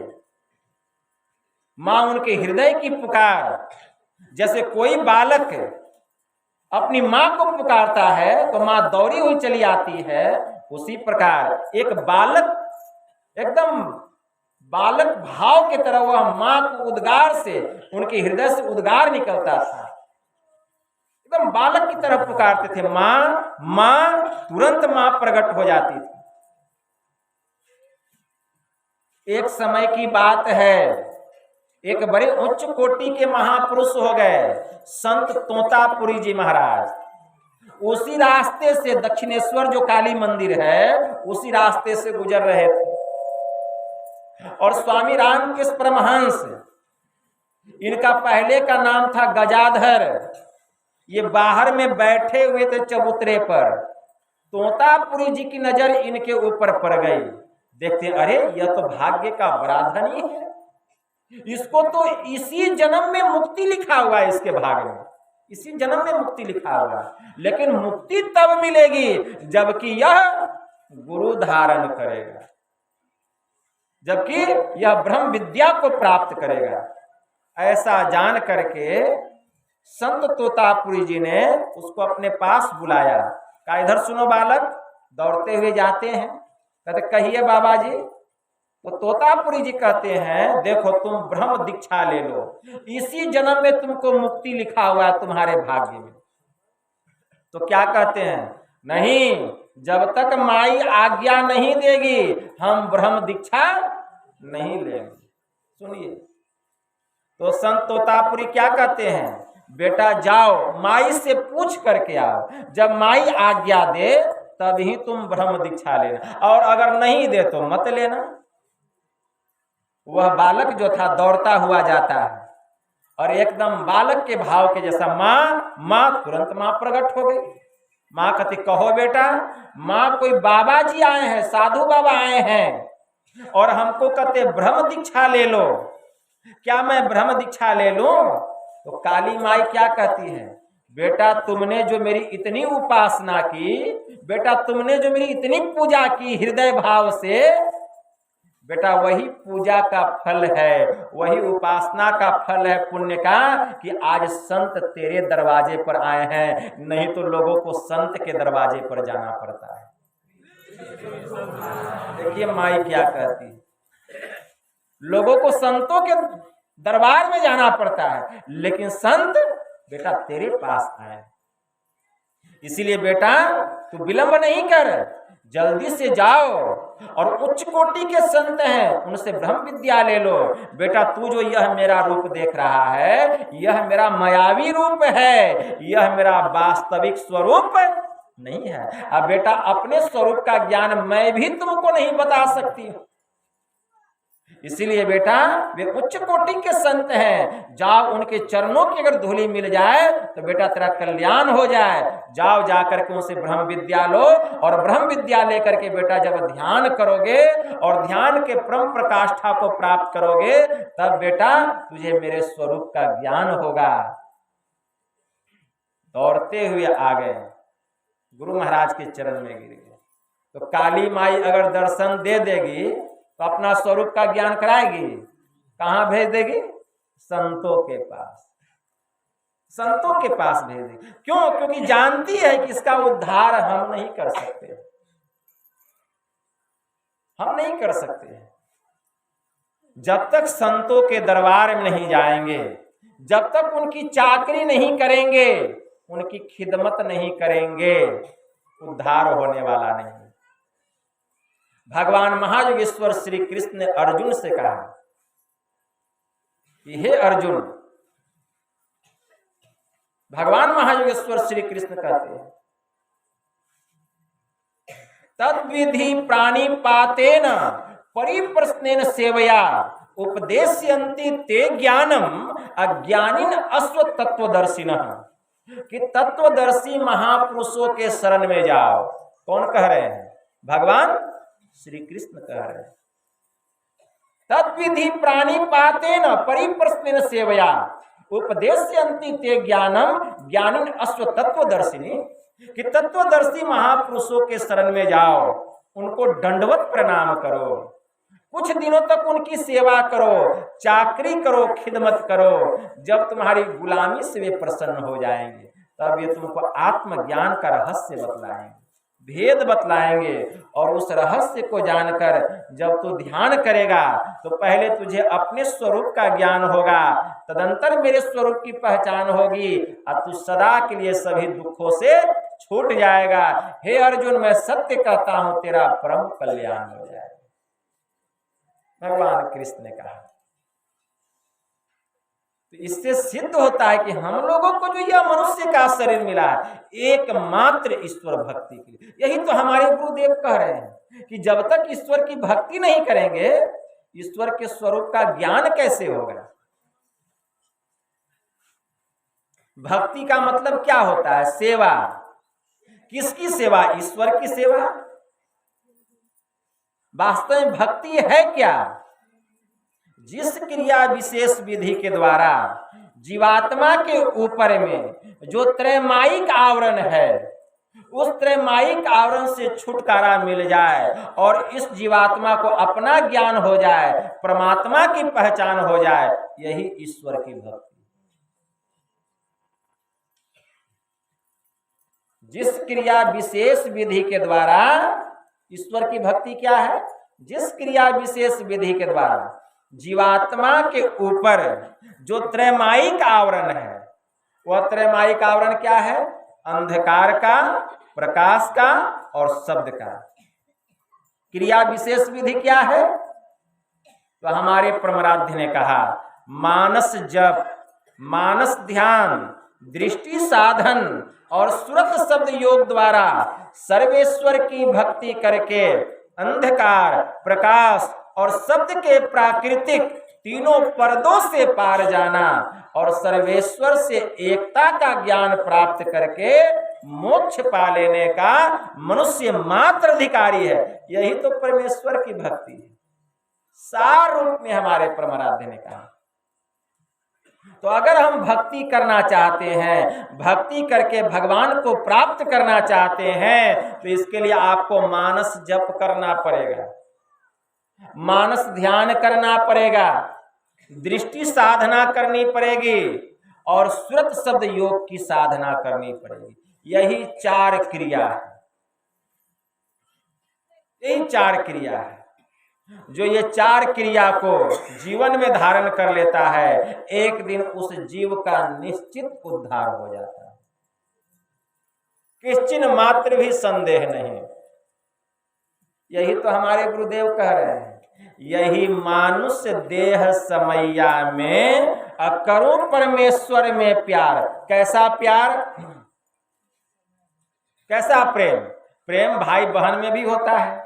माँ उनके हृदय की पुकार, जैसे कोई बालक अपनी माँ को पुकारता है तो माँ दौड़ी हुई चली आती है, उसी प्रकार एक बालक एकदम बालक भाव की तरह वह माँ को उद्गार से, उनके हृदय से उद्गार निकलता था, एकदम बालक की तरह पुकारते थे माँ माँ, तुरंत माँ प्रकट हो जाती थी। एक समय की बात है, एक बड़े उच्च कोटि के महापुरुष हो गए संत तोतापुरी जी महाराज। उसी रास्ते से दक्षिणेश्वर जो काली मंदिर है उसी रास्ते से गुजर रहे थे और स्वामी रामकृष्ण परमहंस, इनका पहले का नाम था गजाधर, ये बाहर में बैठे हुए थे चबूतरे पर। तोतापुरी जी की नजर इनके ऊपर पड़ गई। देखते अरे यह तो भाग्य का बड़ा धनी है, इसको तो इसी जन्म में मुक्ति लिखा हुआ है, इसके भाग्य में इसी जन्म में मुक्ति लिखा हुआ है। लेकिन मुक्ति तब मिलेगी जबकि यह गुरु धारण करेगा, जबकि यह ब्रह्म विद्या को प्राप्त करेगा। ऐसा जान करके संत तोतापुरी जी ने उसको अपने पास बुलाया। कहा इधर सुनो बालक। दौड़ते हुए जाते हैं, कहते कहिए बाबा जी। तो तोतापुरी जी कहते हैं देखो तुम ब्रह्म दीक्षा ले लो, इसी जन्म में तुमको मुक्ति लिखा हुआ है तुम्हारे भाग्य में। तो क्या कहते हैं, नहीं, जब तक माई आज्ञा नहीं देगी हम ब्रह्म दीक्षा नहीं लेंगे। सुनिए, तो संत तोतापुरी क्या कहते हैं, बेटा जाओ माई से पूछ करके आओ, जब माई आज्ञा दे तभी तुम ब्रह्म दीक्षा लेना, और अगर नहीं दे तो मत लेना। वह बालक जो था दौड़ता हुआ जाता है और एकदम बालक के भाव के जैसा माँ तुरंत माँ प्रकट हो गई। माँ कहती कहो बेटा। माँ कोई बाबा जी आए हैं, साधु बाबा आए हैं और हमको कहते ब्रह्म दीक्षा ले लो, क्या मैं ब्रह्म दीक्षा ले लूं? तो काली माई क्या कहती है, बेटा तुमने जो मेरी इतनी उपासना की, बेटा तुमने जो मेरी इतनी पूजा की हृदय भाव से, बेटा वही पूजा का फल है, वही उपासना का फल है पुण्य का कि आज संत तेरे दरवाजे पर आए हैं, नहीं तो लोगों को संत के दरवाजे पर जाना पड़ता है। देखिए माई क्या कहती है, लोगों को संतों के दरबार में जाना पड़ता है, लेकिन संत बेटा तेरे पास आए। इसीलिए बेटा तू विलंब नहीं कर, जल्दी से जाओ और उच्च कोटि के संत हैं उनसे ब्रह्म विद्या ले लो। बेटा तू जो यह मेरा रूप देख रहा है यह मेरा मायावी रूप है, यह मेरा वास्तविक स्वरूप नहीं है। अब बेटा अपने स्वरूप का ज्ञान मैं भी तुमको नहीं बता सकती हूँ, इसीलिए बेटा वे उच्च कोटि के संत हैं, जाओ उनके चरणों की अगर धूलि मिल जाए तो बेटा तेरा कल्याण हो जाए। जाओ जाकर के उनसे ब्रह्म विद्या लो, और ब्रह्म विद्या लेकर के बेटा जब ध्यान करोगे और ध्यान के परम प्रकाष्ठा को प्राप्त करोगे तब बेटा तुझे मेरे स्वरूप का ज्ञान होगा। दौड़ते हुए आ गए, गुरु महाराज के चरण में गिर गए। तो काली माई अगर दर्शन दे देगी तो अपना स्वरूप का ज्ञान कराएगी, कहां भेज देगी? संतों के पास, संतों के पास भेज देगी। क्यों? क्योंकि जानती है कि इसका उद्धार हम नहीं कर सकते, हम नहीं कर सकते। जब तक संतों के दरबार में नहीं जाएंगे, जब तक उनकी चाकरी नहीं करेंगे, उनकी खिदमत नहीं करेंगे, उद्धार होने वाला नहीं। भगवान महायोगेश्वर श्री कृष्ण ने अर्जुन से कहा कि हे अर्जुन, भगवान महायोगेश्वर श्री कृष्ण कहते हैं तद्विधि प्राणिपातेन परिप्रश्नेन सेवया उपदेशयन्ति ते ज्ञानम अज्ञानिन अस्वतत्वदर्शिनः, कि तत्वदर्शी महापुरुषों के शरण में जाओ। कौन कह रहे हैं? भगवान श्री कृष्ण कह रहे हैं तद्विधि प्राणिपातेन परिप्रश्नेन सेवया उपदेशयन्ति ते ज्ञानम ज्ञानिन अस्वतत्वदर्शिनी, कि तत्वदर्शी महापुरुषों के शरण में जाओ, उनको दंडवत प्रणाम करो, कुछ दिनों तक उनकी सेवा करो, चाकरी करो, खिदमत करो। जब तुम्हारी गुलामी से वे प्रसन्न हो जाएंगे तब ये तुमको आत्मज्ञान का रहस्य बतलाएंगे, भेद बतलाएंगे, और उस रहस्य को जानकर जब तू ध्यान करेगा तो पहले तुझे अपने स्वरूप का ज्ञान होगा, तदंतर मेरे स्वरूप की पहचान होगी, और तू सदा के लिए सभी दुखों से छूट जाएगा। हे अर्जुन, मैं सत्य कहता हूं, तेरा परम कल्याण हो जाएगा। भगवान कृष्ण ने कहा। तो इससे सिद्ध होता है कि हम लोगों को जो यह मनुष्य का शरीर मिला है एकमात्र ईश्वर भक्ति के लिए। यही तो हमारे गुरुदेव कह रहे हैं कि जब तक ईश्वर की भक्ति नहीं करेंगे ईश्वर के स्वरूप का ज्ञान कैसे होगा। भक्ति का मतलब क्या होता है? सेवा। किसकी सेवा? ईश्वर की सेवा। वास्तव में भक्ति है क्या? जिस क्रिया विशेष विधि के द्वारा जीवात्मा के ऊपर में जो त्रैमायिक आवरण है उस त्रैमायिक आवरण से छुटकारा मिल जाए और इस जीवात्मा को अपना ज्ञान हो जाए, परमात्मा की पहचान हो जाए, यही ईश्वर की भक्ति। जिस क्रिया विशेष विधि के द्वारा, ईश्वर की भक्ति क्या है? जिस क्रिया विशेष विधि के द्वारा जीवात्मा के ऊपर जो त्रैमायिक आवरण है, वह त्रैमायिक आवरण क्या है? अंधकार का, प्रकाश का और शब्द का। क्रिया विशेष विधि क्या है? तो हमारे परमाराध्य ने कहा मानस जप, मानस ध्यान, दृष्टि साधन और सुरत शब्द योग द्वारा सर्वेश्वर की भक्ति करके अंधकार, प्रकाश और शब्द के प्राकृतिक तीनों पर्दों से पार जाना और सर्वेश्वर से एकता का ज्ञान प्राप्त करके मोक्ष पा लेने का मनुष्य मात्र अधिकारी है। यही तो परमेश्वर की भक्ति है। सार रूप में हमारे परमाराध्य ने कहा। तो अगर हम भक्ति करना चाहते हैं, भक्ति करके भगवान को प्राप्त करना चाहते हैं, तो इसके लिए आपको मानस जप करना पड़ेगा, मानस ध्यान करना पड़ेगा, दृष्टि साधना करनी पड़ेगी और सुरत शब्द योग की साधना करनी पड़ेगी। यही चार क्रिया है, यही चार क्रिया है। जो ये चार क्रिया को जीवन में धारण कर लेता है, एक दिन उस जीव का निश्चित उद्धार हो जाता है, किंचित मात्र भी संदेह नहीं। यही तो हमारे गुरुदेव कह रहे हैं, यही मानुष्य देह समैया में करूं परमेश्वर में प्यार। कैसा प्यार? कैसा प्रेम? प्रेम भाई बहन में भी होता है,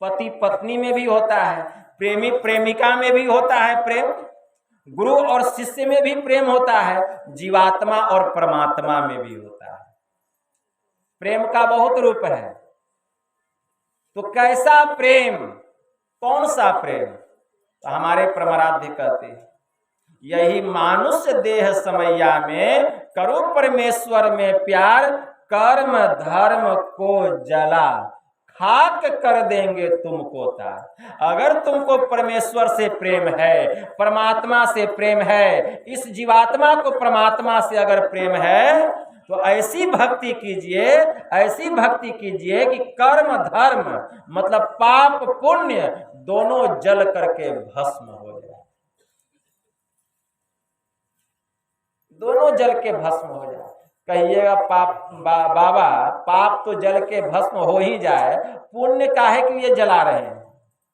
पति पत्नी में भी होता है, प्रेमी प्रेमिका में भी होता है प्रेम, गुरु और शिष्य में भी प्रेम होता है, जीवात्मा और परमात्मा में भी होता है। प्रेम का बहुत रूप है। तो कैसा प्रेम? कौन सा प्रेम? तो हमारे परमाराध्य कहते हैं यही मानुष्य देह समैया में करो परमेश्वर में प्यार, कर्म धर्म को जला खाक कर देंगे तुमको तार। अगर तुमको परमेश्वर से प्रेम है, परमात्मा से प्रेम है, इस जीवात्मा को परमात्मा से अगर प्रेम है, तो ऐसी भक्ति कीजिए, ऐसी भक्ति कीजिए कि कर्म धर्म मतलब पाप पुण्य दोनों जल करके भस्म हो जाए, दोनों जल के भस्म हो जाए। कहिएगा पाप बाबा पाप तो जल के भस्म हो ही जाए, पुण्य काहे के लिए जला रहे हैं?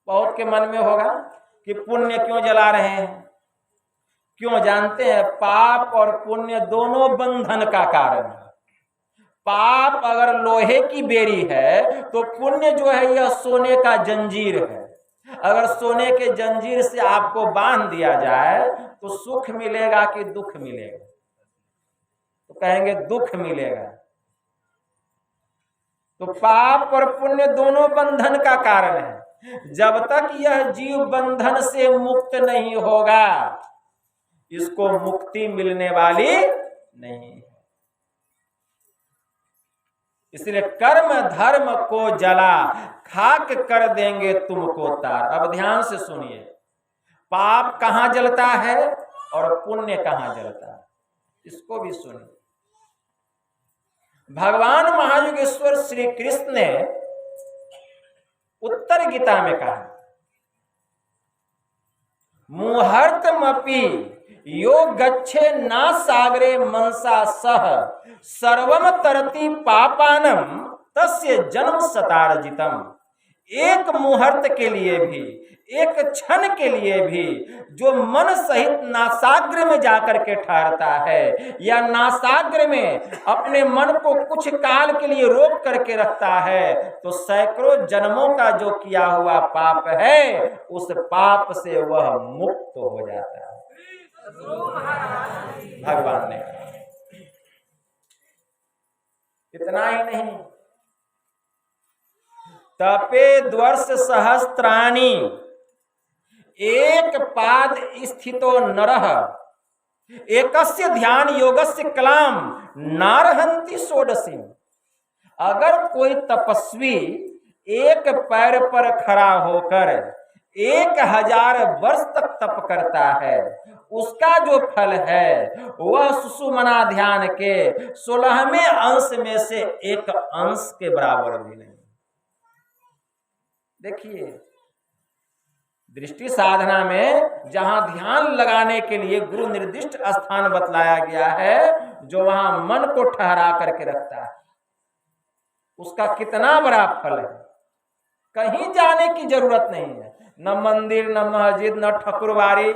बहुत के मन में होगा कि पुण्य क्यों जला रहे हैं। क्यों जानते हैं? पाप और पुण्य दोनों बंधन का कारण है। पाप अगर लोहे की बेड़ी है तो पुण्य जो है यह सोने का जंजीर है। अगर सोने के जंजीर से आपको बांध दिया जाए तो सुख मिलेगा कि दुख मिलेगा? तो कहेंगे दुख मिलेगा। तो पाप और पुण्य दोनों बंधन का कारण है। जब तक यह जीव बंधन से मुक्त नहीं होगा, इसको मुक्ति मिलने वाली नहीं है। इसलिए कर्म धर्म को जला खाक कर देंगे तुमको तार। अब ध्यान से सुनिए, पाप कहां जलता है और पुण्य कहां जलता है, इसको भी सुनिए। भगवान महायोगेश्वर श्री कृष्ण ने उत्तर गीता में कहा, मुहूर्तमपि यो गच्छे ना सागरे मनसा सह सर्वम तरति पापानम तस्य जन्म शतार्जितम। एक मुहूर्त के लिए भी, एक क्षण के लिए भी जो मन सहित नासाग्र में जाकर के ठहरता है या नासाग्र में अपने मन को कुछ काल के लिए रोक करके रखता है, तो सैकड़ों जन्मों का जो किया हुआ पाप है उस पाप से वह मुक्त हो जाता है। भगवान ने इतना ही नहीं, तपे द्वर्ष सहस्त्राणि एक पाद स्थितो नरः एकस्य ध्यान योगस्य कलाम नारहंति षोडशी। अगर कोई तपस्वी एक पैर पर खड़ा होकर 1000 वर्ष तक तप करता है, उसका जो फल है वह सुषुम्ना ध्यान के 16वें अंश में से एक अंश के बराबर भी नहीं। देखिए, दृष्टि साधना में जहां ध्यान लगाने के लिए गुरु निर्दिष्ट स्थान बतलाया गया है, जो वहां मन को ठहरा करके रखता है, उसका कितना बड़ा फल है। कहीं जाने की जरूरत नहीं है, न मंदिर, न मस्जिद, न ठकुरबाड़ी,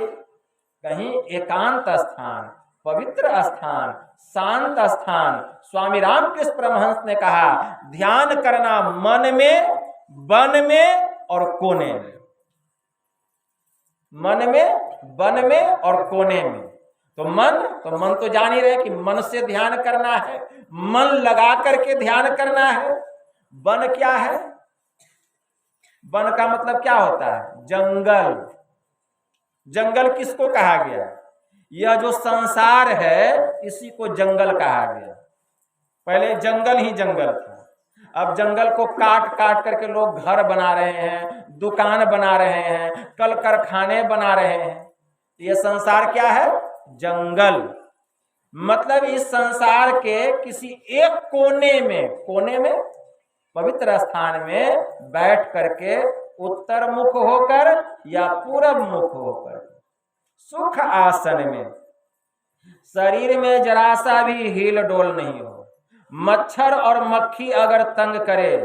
कहीं एकांत स्थान, पवित्र स्थान, शांत स्थान। स्वामी रामकृष्ण परमहंस ने कहा, ध्यान करना मन में, वन में और कोने में। मन में, वन में और कोने में। तो मन तो जान ही रहे कि मन से ध्यान करना है, मन लगा करके ध्यान करना है। वन क्या है? वन का मतलब क्या होता है? जंगल। जंगल किसको कहा गया? यह जो संसार है इसी को जंगल कहा गया। पहले जंगल ही जंगल था, अब जंगल को काट काट करके लोग घर बना रहे हैं, दुकान बना रहे हैं, कल कारखाने बना रहे हैं। ये संसार क्या है? जंगल। मतलब इस संसार के किसी एक कोने में पवित्र स्थान में बैठ करके उत्तर मुख होकर या पूरब मुख होकर सुख आसन में, शरीर में जरा सा भी हिल डोल नहीं हो। मच्छर और मक्खी अगर तंग करे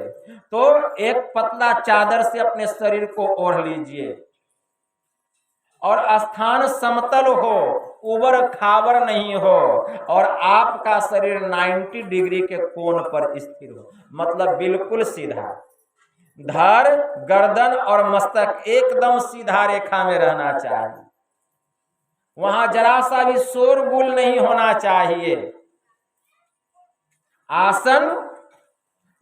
तो एक पतला चादर से अपने शरीर को ओढ़ लीजिए, और स्थान समतल हो, उबड़ खाबड़ नहीं हो, और आपका शरीर 90 डिग्री के कोण पर स्थिर हो, मतलब बिल्कुल सीधा। धड़, गर्दन और मस्तक एकदम सीधा रेखा में रहना चाहिए, वहां जरा सा भी शोरगुल नहीं होना चाहिए। आसन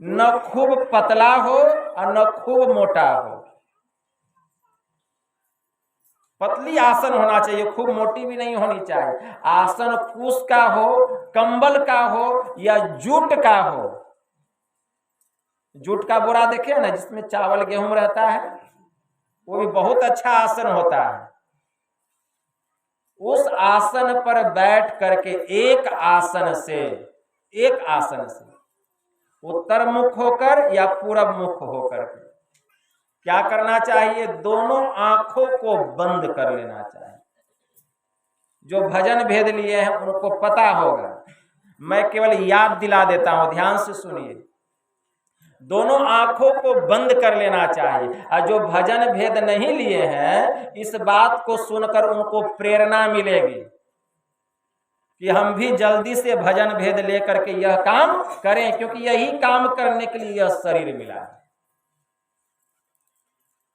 न खूब पतला हो और न खूब मोटा हो, पतली आसन होना चाहिए, खूब मोटी भी नहीं होनी चाहिए। आसन फूस का हो, कंबल का हो या जूट का हो। जूट का बोरा देखे ना, जिसमें चावल गेहूं रहता है, वो भी बहुत अच्छा आसन होता है। उस आसन पर बैठ करके एक आसन से उत्तर मुख होकर या पूरब मुख होकर क्या करना चाहिए? दोनों आंखों को बंद कर लेना चाहिए। जो भजन भेद लिए हैं उनको पता होगा, मैं केवल याद दिला देता हूं, ध्यान से सुनिए। दोनों आंखों को बंद कर लेना चाहिए। और जो भजन भेद नहीं लिए हैं, इस बात को सुनकर उनको प्रेरणा मिलेगी कि हम भी जल्दी से भजन भेद लेकर के यह काम करें, क्योंकि यही काम करने के लिए यह शरीर मिला है।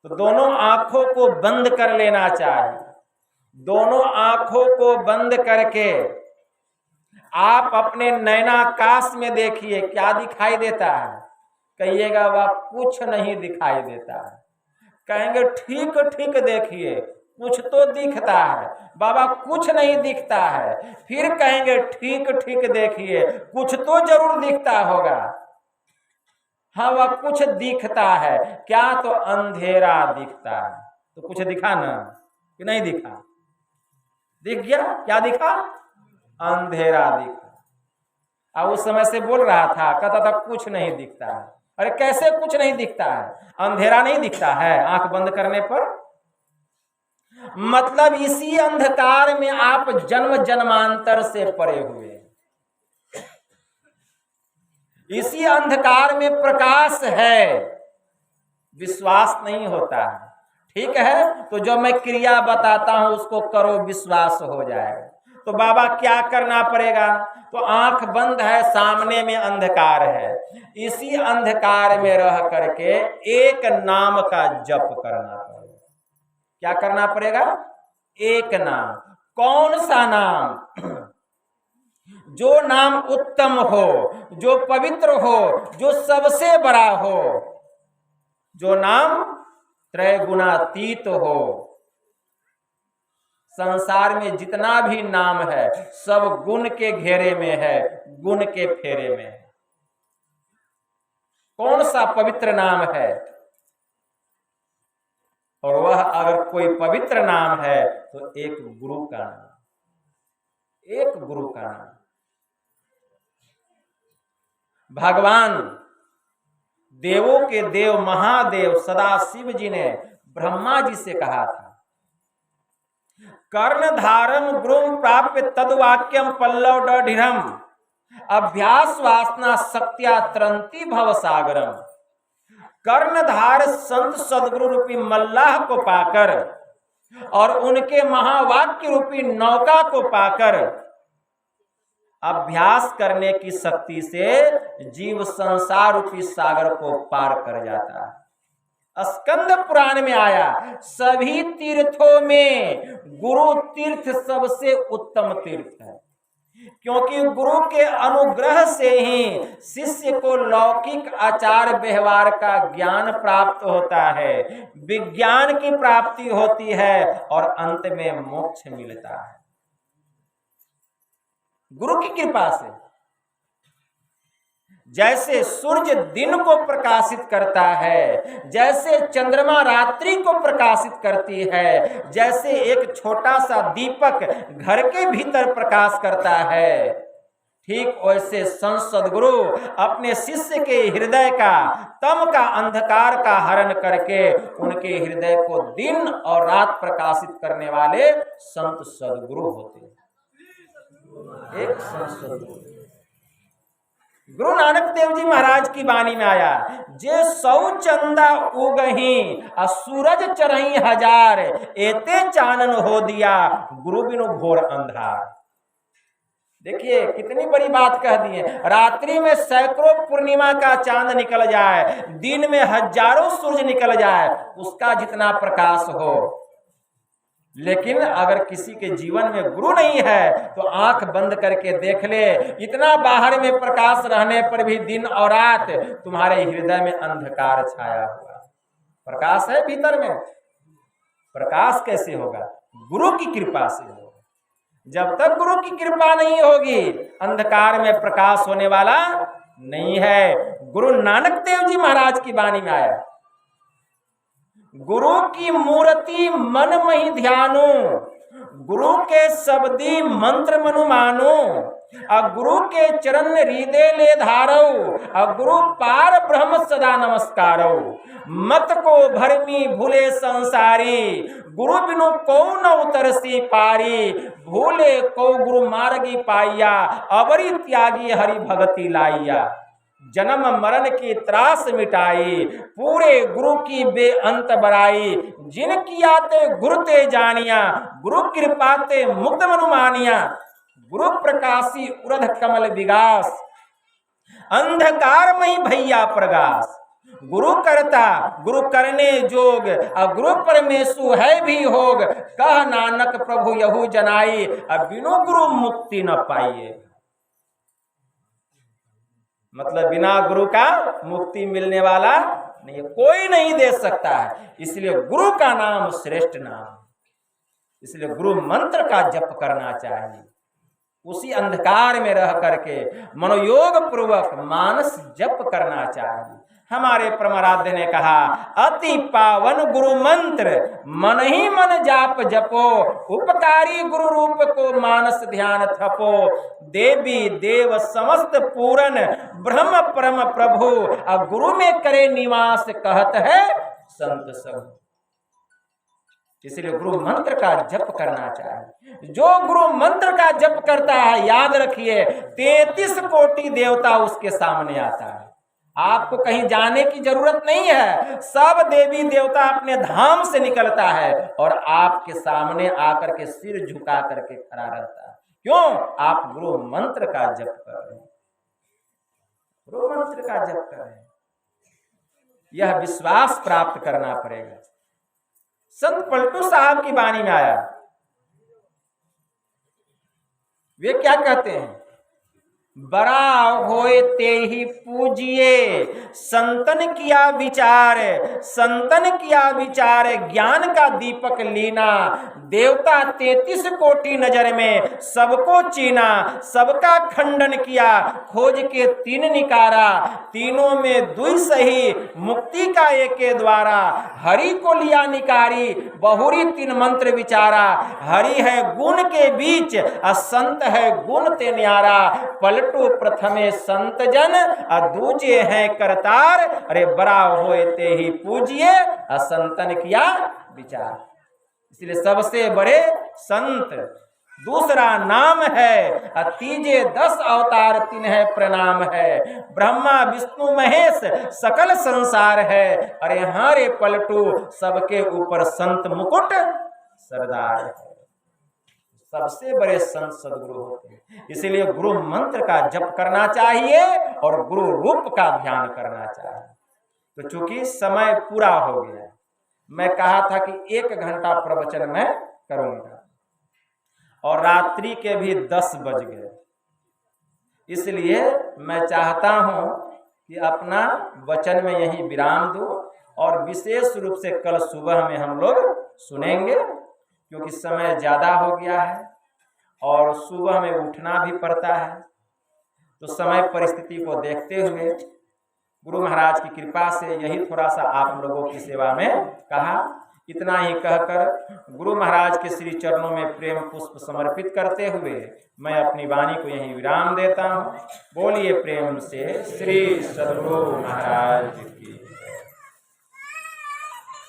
तो दोनों आंखों को बंद कर लेना चाहिए। दोनों आंखों को बंद करके आप अपने नैनाकाश में देखिए, क्या दिखाई देता है? कहिएगा वह कुछ नहीं दिखाई देता है। कहेंगे ठीक ठीक देखिए, कुछ तो दिखता है। बाबा कुछ नहीं दिखता है। फिर कहेंगे ठीक ठीक देखिए, कुछ तो जरूर दिखता होगा। हाँ, वह कुछ दिखता है। क्या? तो अंधेरा दिखता है। तो कुछ दिखा ना कि नहीं दिखा? दिख गया। क्या दिखा? अंधेरा दिखा। अब उस समय से बोल रहा था, कहता था कुछ नहीं दिखता है। अरे कैसे कुछ नहीं दिखता है? अंधेरा नहीं दिखता है आंख बंद करने पर? मतलब इसी अंधकार में आप जन्म जन्मांतर से परे हुए। इसी अंधकार में प्रकाश है। विश्वास नहीं होता है। ठीक है, तो जो मैं क्रिया बताता हूं उसको करो, विश्वास हो जाएगा। तो बाबा क्या करना पड़ेगा? तो आंख बंद है, सामने में अंधकार है, इसी अंधकार में रह करके एक नाम का जप करना पड़ेगा। क्या करना पड़ेगा? एक नाम। कौन सा नाम? जो नाम उत्तम हो, जो पवित्र हो, जो सबसे बड़ा हो, जो नाम त्रैगुणातीत हो। संसार में जितना भी नाम है सब गुण के घेरे में है, गुण के फेरे में है। कौन सा पवित्र नाम है? और वह अगर कोई पवित्र नाम है तो एक गुरु का नाम, एक गुरु का नाम। भगवान देवों के देव महादेव सदाशिव जी ने ब्रह्मा जी से कहा था, कर्णधारम गुरुम प्राप्य तद्वाक्यम पल्लव डढ़िरम अभ्यास वासना शक्त्या त्रंती भव सागरम। कर्णधार संत सदगुरु रूपी मल्लाह को पाकर और उनके महावाक्य रूपी नौका को पाकर अभ्यास करने की शक्ति से जीव संसार रूपी सागर को पार कर जाता है। स्कंद पुराण में आया, सभी तीर्थों में गुरु तीर्थ सबसे उत्तम तीर्थ है, क्योंकि गुरु के अनुग्रह से ही शिष्य को लौकिक आचार व्यवहार का ज्ञान प्राप्त होता है, विज्ञान की प्राप्ति होती है और अंत में मोक्ष मिलता है गुरु की कृपा से। जैसे सूर्य दिन को प्रकाशित करता है, जैसे चंद्रमा रात्रि को प्रकाशित करती है, जैसे एक छोटा सा दीपक घर के भीतर प्रकाश करता है, ठीक वैसे संत सद्गुरु अपने शिष्य के हृदय का तम का अंधकार का हरण करके उनके हृदय को दिन और रात प्रकाशित करने वाले संत सद्गुरु होते हैं। एक संत सद्गुरु गुरु नानक देव जी महाराज की वाणी में आया, जे सौ चंदा उगही और सूरज चरही हजार, एते चानन हो दिया गुरु बिनु घोर अंधार। देखिए कितनी बड़ी बात कह दी है। रात्रि में सैकड़ों पूर्णिमा का चांद निकल जाए, दिन में हजारों सूरज निकल जाए, उसका जितना प्रकाश हो, लेकिन अगर किसी के जीवन में गुरु नहीं है तो आंख बंद करके देख ले, इतना बाहर में प्रकाश रहने पर भी दिन और रात तुम्हारे हृदय में अंधकार छाया हुआ। प्रकाश है भीतर में, प्रकाश कैसे होगा? गुरु की कृपा से होगा। जब तक गुरु की कृपा नहीं होगी अंधकार में प्रकाश होने वाला नहीं है। गुरु नानक देव जी महाराज की वाणी में आया, गुरु की मूर्ति मन मही ध्यानो, गुरु के शब्दी मंत्र मनु मानो, और गुरु के चरण हृदय ले धारो, और गुरु पार ब्रह्म सदा नमस्कारो। मत को भरमी भूले संसारी, गुरु बिनु को न उतरसी पारी, भूले को गुरु मार्गी पाइया, अवरी त्यागी हरि भगति लाइया। जन्म मरण की त्रास मिटाई, पूरे गुरु की बेअंत बड़ाई, जिन किया ते गुरु ते जानिया, गुरु कृपा ते मुक्त मनु मानिया। गुरु प्रकाशी उरध कमल विगास, अंधकार मई भैया प्रगास। गुरु करता गुरु करने जोग, और गुरु परमेशु है भी होग, कह नानक प्रभु यहू जनाई, अब बिनु गुरु मुक्ति न पाइए। मतलब बिना गुरु का मुक्ति मिलने वाला नहीं, कोई नहीं दे सकता है। इसलिए गुरु का नाम श्रेष्ठ नाम, इसलिए गुरु मंत्र का जप करना चाहिए। उसी अंधकार में रह करके मनोयोग पूर्वक मानस जप करना चाहिए। हमारे परमाराध्य ने कहा, अति पावन गुरु मंत्र मन ही मन जाप जपो, उपकारी गुरु रूप को मानस ध्यान थपो। देवी देव समस्त पूरन ब्रह्म परम प्रभु, और गुरु में करे निवास कहत है संत सब। इसलिए गुरु मंत्र का जप करना चाहिए। जो गुरु मंत्र का जप करता है, याद रखिए 33 कोटि देवता उसके सामने आता है। आपको कहीं जाने की जरूरत नहीं है। सब देवी देवता अपने धाम से निकलता है और आपके सामने आकर के सिर झुका करके खड़ा रहता है। क्यों? आप गुरु मंत्र का जप कर रहे हैं, गुरु मंत्र का जप कर रहे हैं। यह विश्वास प्राप्त करना पड़ेगा। संत पलटू साहब की वाणी में आया, वे क्या कहते हैं? बड़ा होए ते ही पूजिए, संतन किया विचार, संतन किया विचार, ज्ञान का दीपक लीना, देवता 33 कोटि नजर में सबको चीना, सबका खंडन किया, खोज के 3 निकारा, तीनों में 2 सही, मुक्ति का एके द्वारा, हरि को लिया निकारी, बहुरी 3 मंत्र विचारा, हरि है गुण के बीच, असंत है गुण ते न्यारा, पलटू प्रथमे संत जन, दूजे हैं करतार, अरे बड़ा होए ते ही पूजिए, असंतन किया विचार। इसलिए सबसे बड़े संत, दूसरा नाम है, तीजे 10 अवतार तिन्हें प्रणाम है, ब्रह्मा विष्णु महेश सकल संसार है, अरे हाँ रे पलटू सबके ऊपर संत मुकुट सरदार है। सबसे बड़े संत सदगुरु होते हैं। इसीलिए गुरु मंत्र का जप करना चाहिए और गुरु रूप का ध्यान करना चाहिए। तो चूंकि समय पूरा हो गया, मैं कहा था कि 1 घंटा प्रवचन मैं करूंगा और रात्रि के भी 10 बज गए। इसलिए मैं चाहता हूं कि अपना वचन में यही विराम दूं और विशेष रूप से कल सुबह में हम लोग सुनेंगे, क्योंकि समय ज़्यादा हो गया है और सुबह में उठना भी पड़ता है। तो समय परिस्थिति को देखते हुए गुरु महाराज की कृपा से यही थोड़ा सा आप लोगों की सेवा में कहा। इतना ही कहकर गुरु महाराज के श्री चरणों में प्रेम पुष्प समर्पित करते हुए मैं अपनी वाणी को यहीं विराम देता हूँ। बोलिए प्रेम से श्री सद्गुरु महाराज की।